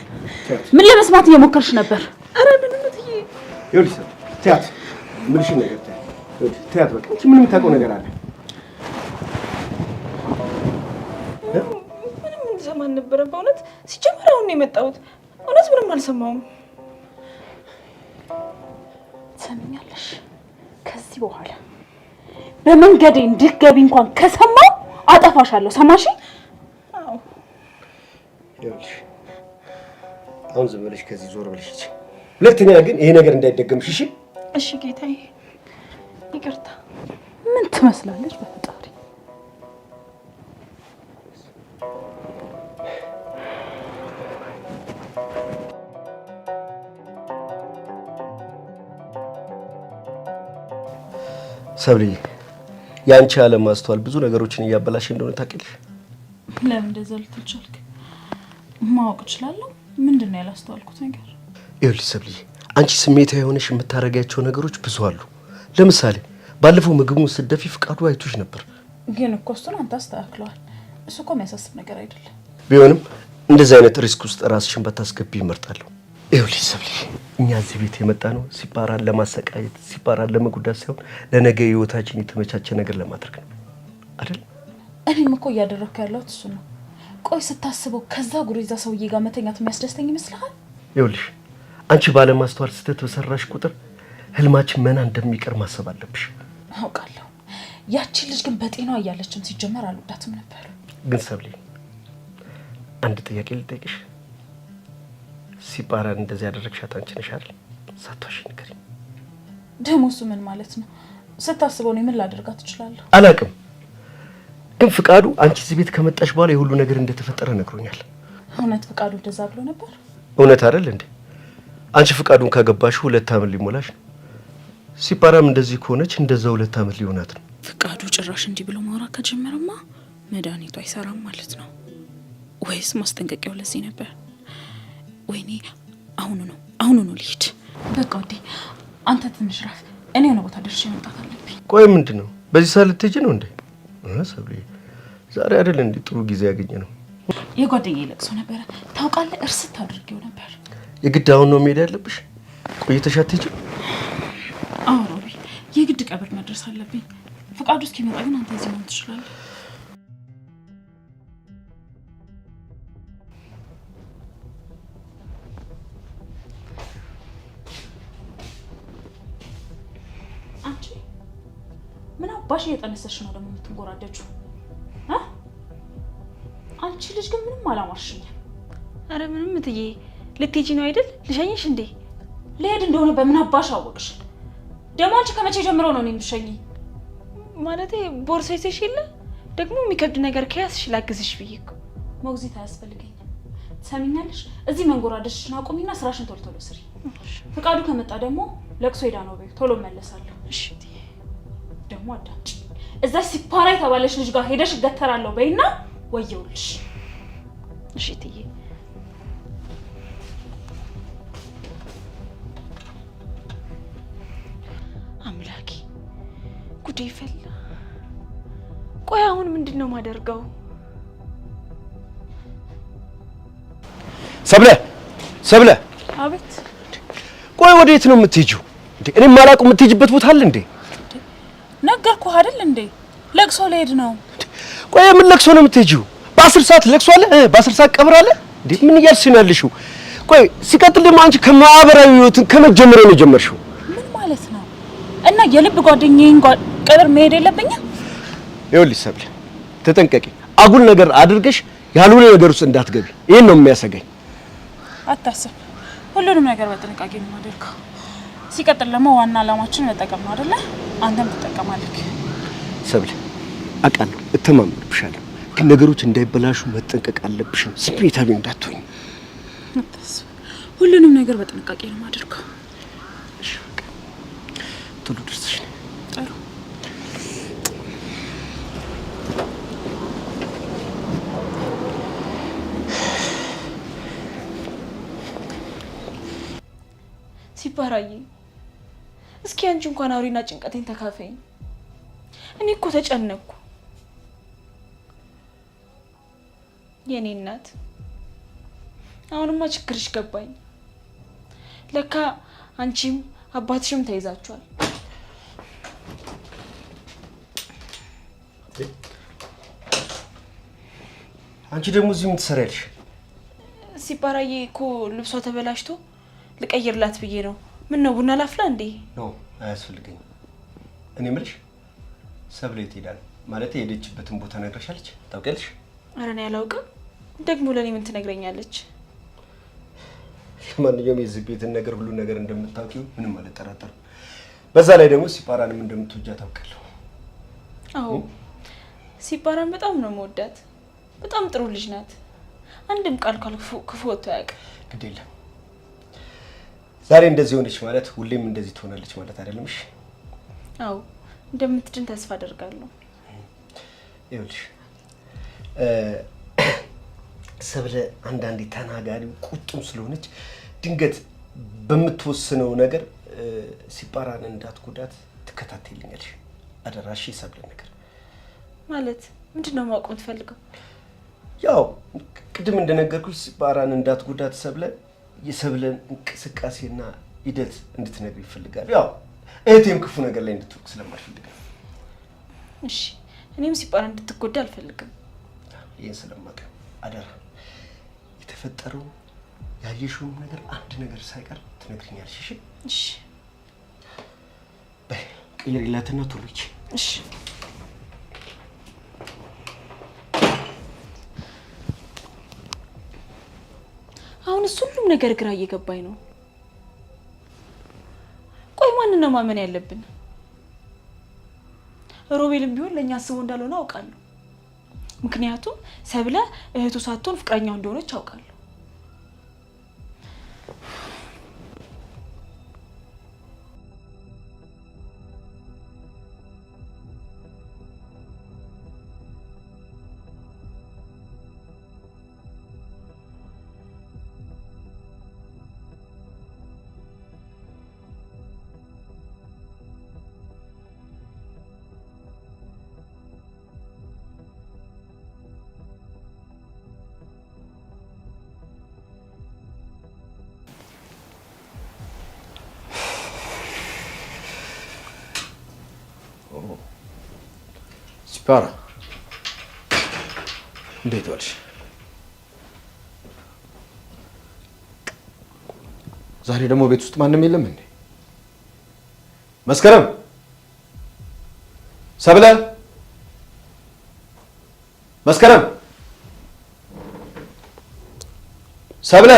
ምን ለመስማት እየሞከርሽ ነበር? ኧረ ምንም እትዬ። ይኸውልሽ ትያት ምንሽን ነገር ትያት በቃ እንጂ ምን የምታውቀው ነገር አለ? ምንም እንሰማ ነበረ በእውነት። ሲጀመር አሁን ነው የመጣሁት። እውነት ምንም አልሰማሁም። ትሰሚኛለሽ? ከዚህ በኋላ በመንገዴ እንድትገቢ እንኳን ከሰማው አጠፋሻለሁ። ሰማሽ? አዎ። ይኸውልሽ አሁን ዝም ብለሽ ከዚህ ዞር ብለሽ እቺ ሁለተኛ ግን ይሄ ነገር እንዳይደገምሽ እሺ? እሺ ጌታዬ ይቅርታ። ምን ትመስላለች በፈጣሪ። ሰብሊ ያንቺ አለማስተዋል ብዙ ነገሮችን እያበላሽ እንደሆነ ታውቂያለሽ። ለምን እንደዛ ልትል ቻልክ? ማወቅ እችላለሁ። ምንድን ነው ያላስተዋልኩት ነገር? ይኸውልሽ ሰብሊ አንቺ ስሜታዊ የሆነሽ የምታረጋቸው ነገሮች ብዙ አሉ። ለምሳሌ ባለፈው ምግቡን ስትደፊ ፍቃዱ አይቶሽ ነበር። ግን እኮ እሱን አንተ አስተካክለዋል። እሱ እኮ የሚያሳስብ ነገር አይደለም። ቢሆንም እንደዚህ አይነት ሪስክ ውስጥ ራስሽን ባታስገቢ እመርጣለሁ። ይኸውልሽ ሰብሊ እኛ እዚህ ቤት የመጣ ነው ሲጳራን ለማሰቃየት ሲጳራን ለመጉዳት ሳይሆን ለነገ ህይወታችን የተመቻቸ ነገር ለማድረግ ነው አይደል? እኔም እኮ እያደረኩ ያለሁት እሱ ነው። ቆይ ስታስበው ከዛ ጉሬዛ ሰውዬ ጋር መተኛት የሚያስደስተኝ ይመስልሃል? ይኸውልሽ አንቺ ባለማስተዋል ስህተት በሰራሽ ቁጥር ህልማችን መና እንደሚቀር ማሰብ አለብሽ። አውቃለሁ። ያቺ ልጅ ግን በጤናዋ እያለችም ሲጀመር አልወዳትም ነበር። ግን ሰብሊ አንድ ጥያቄ ልጠይቅሽ። ሲጳራን እንደዚህ ያደረግሻት አንቺ ነሽ አይደል? ሳትዋሺ ንገሪኝ። ደግሞ እሱ ምን ማለት ነው? ስታስበው ነው ምን ላደርጋት እችላለሁ? አላውቅም። ግን ፍቃዱ አንቺ እዚህ ቤት ከመጣሽ በኋላ የሁሉ ነገር እንደተፈጠረ ነግሮኛል። እውነት ፍቃዱ እንደዛ ብሎ ነበር? እውነት አይደል እንዴ? አንቺ ፍቃዱን ካገባሽ 2 ዓመት ሊሞላሽ ነው። ሲጳራም እንደዚህ ከሆነች እንደዛ 2 ዓመት ሊሆናት ነው። ፍቃዱ ጭራሽ እንዲህ ብሎ ማውራት ከጀመረማ መድኃኒቱ አይሰራም ማለት ነው። ወይስ ማስጠንቀቂያው ለዚህ ነበር? ወይኔ አሁኑ ነው ልሂድ። በቃ ወዴ አንተ ትንሽ ራፍ፣ እኔ የሆነ ቦታ ደርሼ መምጣት አለብኝ። ቆይ ምንድን ነው በዚህ ሰዓት ልትሄጂ ነው እንዴ? ሰብሊ ዛሬ አይደል እንዴ ጥሩ ጊዜ ያገኘ ነው። የጓደኛዬ ለቅሶ ነበረ ታውቃለህ፣ እርስት አድርጌው ነበር። የግድ አሁን ነው መሄድ ያለብሽ? ቆይተሽ አትሄጂም? አዎ ሮቢ፣ የግድ ቀብር መድረስ አለብኝ። ፍቃዱ እስኪመጣ ግን አንተ እዚህ መሆን ትችላለህ። አንቺ ምን አባሽ እየጠነሰሽ ነው ደግሞ የምትንጎራደጁ? አንቺ ልጅ ግን ምንም አላማርሽኝም። አረ ምንም እትዬ፣ ልትሄጂ ነው አይደል? ልሸኝሽ እንዴ? ልሄድ እንደሆነ በምን አባሽ አወቅሽ? ደግሞ አንቺ ከመቼ ጀምሮ ነው እኔ የምትሸኚኝ? ማለቴ ቦርሳ ይዘሽ የለ ደግሞ የሚከብድ ነገር ከያዝሽ ላግዝሽ ብዬ እኮ። ሞግዚት አያስፈልገኝም። ትሰሚኛለሽ? እዚህ መንጎራደሽን አቁሚና ስራሽን ቶሎ ቶሎ ስሪ። ፍቃዱ ከመጣ ደግሞ ለቅሶ ሄዳ ነው ቤት ቶሎ መለሳለሁ። እሺ። ደግሞ አዳምጪ፣ እዛች ሲፓራ የተባለች ልጅ ጋር ሄደሽ እገተራለሁ በይና ወየውልሽ። እሺ እትዬ። አምላኬ ጉዴ ፈላ። ቆይ አሁን ምንድን ነው ማደርገው? ሰብለ። አቤት። ቆይ ወዴት ነው የምትሄጂው እንዴ? እኔ ማላውቀው የምትሄጂበት ቦታ አለ እንዴ? ነገርኩህ አይደል እንዴ? ለቅሶ ልሄድ ነው። ቆይ ምን ለቅሶ ነው የምትሄጂው? በ10 ሰዓት ለቅሶ አለ? በ10 ሰዓት ቀብር አለ እንዴ? ምን እያልሽ ነው ያለሽው? ቆይ ሲቀጥል ደግሞ አንቺ ከማህበራዊ ህይወትን ከመጀመሪያ ነው የጀመርሽው። ምን ማለት ነው? እና የልብ ጓደኛዬን ቀብር መሄድ የለብኝም? ይኸውልሽ ሰብለ ተጠንቀቂ። አጉል ነገር አድርገሽ ያልሆነ ነገር ውስጥ እንዳትገቢ። ይሄን ነው የሚያሰጋኝ። አታስብ፣ ሁሉንም ነገር በጥንቃቄ ነው የማደርገው። ሲቀጥል ደግሞ ዋና አላማችን መጠቀም ነው አይደለ? አንተም ትጠቀማለህ። ሰብለ አውቃለሁ፣ እተማመንብሻለሁ፣ ግን ነገሮች እንዳይበላሹ መጠንቀቅ አለብሽ። ስሜታዊ እንዳትሆኝ። አታስብ፣ ሁሉንም ነገር በጥንቃቄ ነው የማደርገው። እሺ በቃ ቶሎ ደርሰሽ ነው። ጥሩ። ሲባራዬ እስኪ አንቺ እንኳን አውሪና ጭንቀቴን ተካፈኝ። እኔ እኮ ተጨነቅኩ የኔ እናት። አሁንማ ችግርሽ ገባኝ። ለካ አንቺም አባትሽም ተይዛችኋል። አንቺ ደግሞ እዚህ ምን ትሰሪያለሽ? ሲባራዬ እኮ ልብሷ ተበላሽቶ ልቀይርላት ብዬ ነው። ምን ነው ቡና ላፍላ እንዴ? ነው አያስፈልገኝም። እኔ የምልሽ ሰብለ የት ሄዳ ነው? ማለት የሄደችበትን ቦታ ነግረሻለች? ታውቂያለሽ? ኧረ እኔ አላውቅም። ደግሞ ለኔ ምን ትነግረኛለች? ለማንኛውም የዚህ ቤትን ነገር ሁሉ ነገር እንደምታውቂው ምንም አልጠራጠርም። በዛ ላይ ደግሞ ሲፓራንም እንደምትወጃ ታውቃለሁ። አዎ ሲፓራን በጣም ነው የምወዳት። በጣም ጥሩ ልጅ ናት። አንድም ቃል ክፉ ወጥቶ አያውቅም። ግድ የለም ዛሬ እንደዚህ ሆነች ማለት ሁሌም እንደዚህ ትሆናለች ማለት አይደለም። እሺ አዎ እንደምትድን ተስፋ አደርጋለሁ። ይኸውልሽ ሰብለ አንዳንዴ ተናጋሪ ቁጡም ስለሆነች ድንገት በምትወስነው ነገር ሲፓራን እንዳትጎዳት ትከታተይልኛለሽ አደራሽ። ሰብለ ነገር ማለት ምንድነው ማወቅ የምትፈልገው? ያው ቅድም እንደነገርኩሽ ሲፓራን እንዳትጎዳት ሰብለ የሰብለን እንቅስቃሴና ሂደት እንድትነግር ይፈልጋል። ያው እህቴም ክፉ ነገር ላይ እንድትወቅ ስለማልፈልግ። እሺ እኔም ሲፓራን እንድትጎዳ አልፈልግም። ይሄን ስለማውቅ አደራ የተፈጠረው ያየሽው ነገር አንድ ነገር ሳይቀር ትነግሪኛለሽ። እሺ እሺ በይ ቀይሪላትና ቶሎ ሂጂ። እሺ አሁን ሁሉም ነገር ግራ እየገባኝ ነው። ቆይ ማንን ነው ማመን ያለብን? ሮቤልም ቢሆን ለኛ አስቦ እንዳልሆነ አውቃለሁ። ምክንያቱም ሰብለ እህቱ ሳትሆን ፍቅረኛው እንደሆነች አውቃለሁ። ሲፓራ እንዴት ዋልሽ? ዛሬ ደግሞ ቤት ውስጥ ማንም የለም እንዴ? መስከረም፣ ሰብለ፣ መስከረም፣ ሰብለ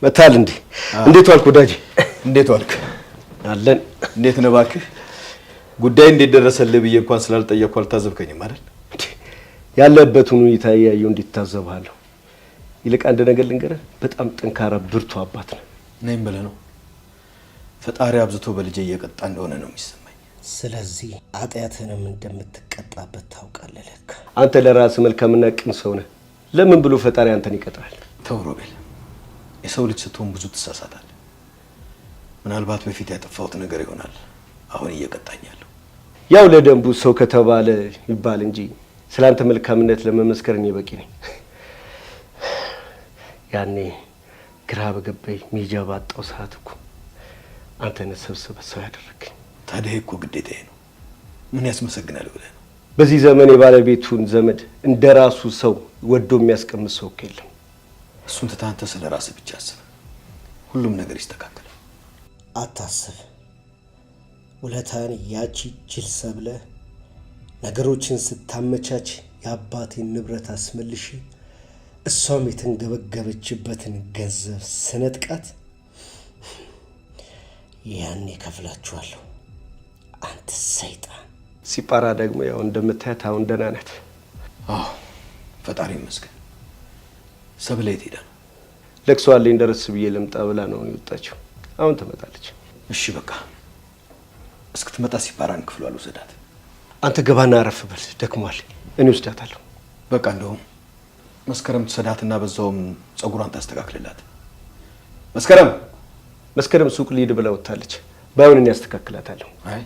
መታል እንዴ? እንዴት ዋልክ ወዳጄ? እንዴት ዋልክ? አለን። እንዴት ነው እባክህ? ጉዳይ እንዴት ደረሰልህ ብዬ እንኳን ስላልጠየቅኩ አልታዘብከኝም አይደል? ያለበትን ሁኔታ ያየው እንዲታዘብሃለሁ። ይልቅ አንድ ነገር ልንገርህ፣ በጣም ጠንካራ ብርቱ አባት ነው። ነኝ ብለህ ነው? ፈጣሪ አብዝቶ በልጄ እየቀጣ እንደሆነ ነው የሚሰማኝ። ስለዚህ ኃጢአትህንም እንደምትቀጣበት ታውቃለህ። ለካ አንተ ለራስህ መልካምና ቅን ሰው ነህ። ለምን ብሎ ፈጣሪ አንተን ይቀጣል? ተው ሮቤል፣ የሰው ልጅ ስትሆን ብዙ ትሳሳታለህ። ምናልባት በፊት ያጠፋሁት ነገር ይሆናል አሁን እየቀጣኝ ያለው። ያው ለደንቡ ሰው ከተባለ ይባል እንጂ ስላንተ መልካምነት ለመመስከር እኔ በቂ ነኝ። ያኔ ግራ በገባኝ ሚጃ ባጣው ሰዓት እኮ አንተ ነህ ሰብስበህ ሰው ያደረግኝ። ታዲያ እኮ ግዴታዬ ነው። ምን ያስመሰግናል ብለህ ነው? በዚህ ዘመን የባለቤቱን ዘመድ እንደራሱ ሰው ወዶ የሚያስቀምጥ ሰው የለም። እሱን ትተህ አንተ ስለ ራስህ ብቻ አስብ። ሁሉም ነገር ይስተካከላል። አታስብ። ውለታን ያቺ ጅል ሰብለ ነገሮችን ስታመቻች የአባቴን ንብረት አስመልሽ እሷም የተንገበገበችበትን ገንዘብ ስነጥቃት ያኔ ከፍላችኋለሁ። አንተ ሰይጣን። ሲጳራ ደግሞ ያው እንደምታያት አሁን ደህና ናት። አዎ ፈጣሪ ይመስገን። ሰብለ የት ሄዳ ነው? ለቅሶ አለኝ ደረስ ብዬ ልምጣ ብላ ነው የወጣችው። አሁን ትመጣለች። እሺ በቃ እስክትመጣ ሲጳራን ክፍሏ ልውሰዳት። አንተ ገባና አረፍ በል፣ ደክሟል። እኔ ወስዳታለሁ። በቃ እንደውም መስከረም ትሰዳትና በዛውም ጸጉሯን ታስተካክልላት። መስከረም ሱቅ ልሂድ ብላ ወጣለች። ባይሆን እኔ አስተካክላታለሁ። አይ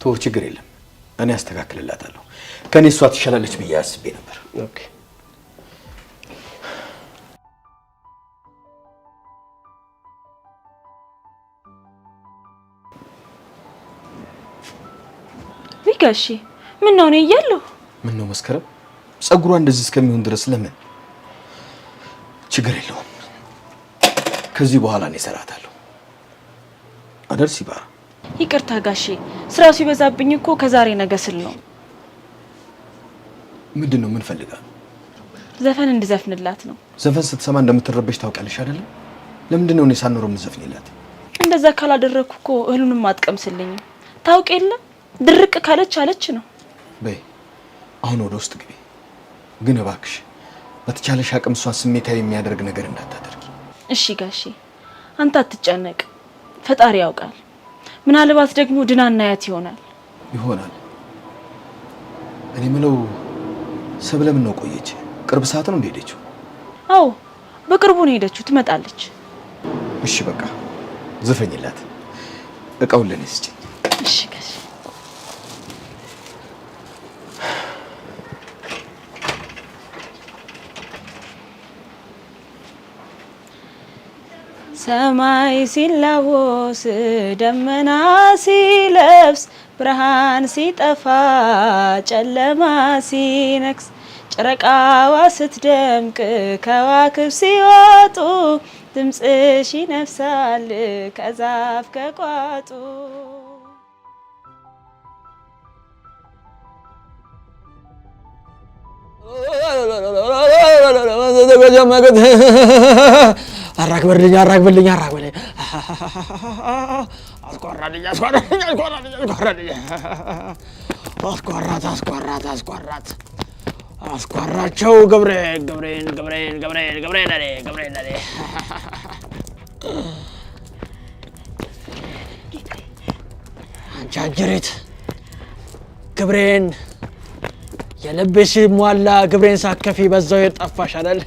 ተው፣ ችግር የለም እኔ አስተካክልላታለሁ። ከኔ እሷ ትሻላለች ብዬ አስቤ ነበር። ኦኬ ጋሺ ምን ነው እያለሁ? ምን ነው መስከረም ጸጉሯ እንደዚህ እስከሚሆን ድረስ ለምን? ችግር የለውም ከዚህ በኋላ እኔ እሰራታለሁ አይደል ሲባራ? ይቅርታ ጋሺ ስራው ሲበዛብኝ እኮ ከዛሬ ነገ ስል ነው። ምንድነው? ምን ፈልጋ? ዘፈን እንድዘፍንላት ነው። ዘፈን ስትሰማ እንደምትረበሽ ታውቂያለሽ አይደል? ለምንድነው እኔ ሳንኖር የምዘፍንላት? እንደዛ ካላደረኩ እኮ እህሉንም አጥቀምስልኝ። ታውቂ የለ ድርቅ ካለች አለች ነው። በይ አሁን ወደ ውስጥ ግቢ። ግን እባክሽ በተቻለሽ አቅም እሷን ስሜታዊ የሚያደርግ ነገር እንዳታደርጊ። እሺ ጋሺ አንተ አትጨነቅ፣ ፈጣሪ ያውቃል። ምናልባት ደግሞ ድና እናያት ይሆናል። እኔ ምለው ሰብለ ምን ነው ቆየች? ቅርብ ሰዓት ነው እንደሄደችው? አዎ በቅርቡ ነው ሄደችው። ትመጣለች። እሺ በቃ ዘፈኝላት። እቃውን ለኔ ስጪኝ። እሺ ጋሺ ሰማይ ሲላወስ ደመና ሲለብስ ብርሃን ሲጠፋ ጨለማ ሲነክስ ጨረቃዋ ስትደምቅ ከዋክብት ሲወጡ ድምጽሽ ይነፍሳል ከዛፍ ከቋጡ። አራግበልኝ አስቆራልኝ አስቆራቸው ገብሬን አንቺ አጀሬት ገብሬን የልብሽ ሟላ ግብሬን ሳከፊ በዛው የጠፋሽ አይደል?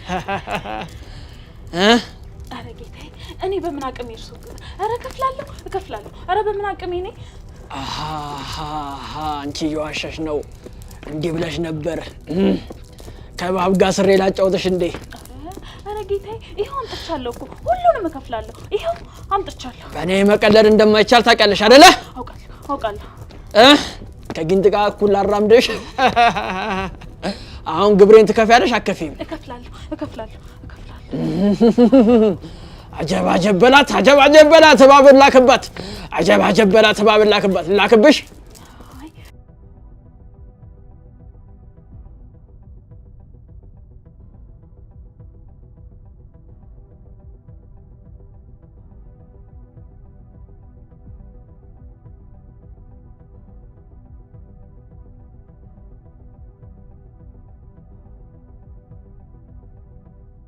አረ ጌታዬ እኔ በምን አቅም ይርሱ? አረ እከፍላለሁ። አረ በምን አቅም እኔ? አንቺ እየዋሸሽ ነው። እንዲህ ብለሽ ነበር ከባብ ጋር ስሬ ላጫውተሽ እንዴ? አረ ጌታዬ ይሄው አምጥቻለሁ እኮ ሁሉንም እከፍላለሁ። ይሄው አምጥቻለሁ። በእኔ መቀለድ እንደማይቻል ታውቂያለሽ አይደለ? አውቃለሁ። ከጊንጥ ጋር እኩል አራምደሽ አሁን ግብሬን ትከፍያለሽ አከፊም? እከፍላለሁ። አጀባጀበላት እባብ ላክባት። ላክብሽ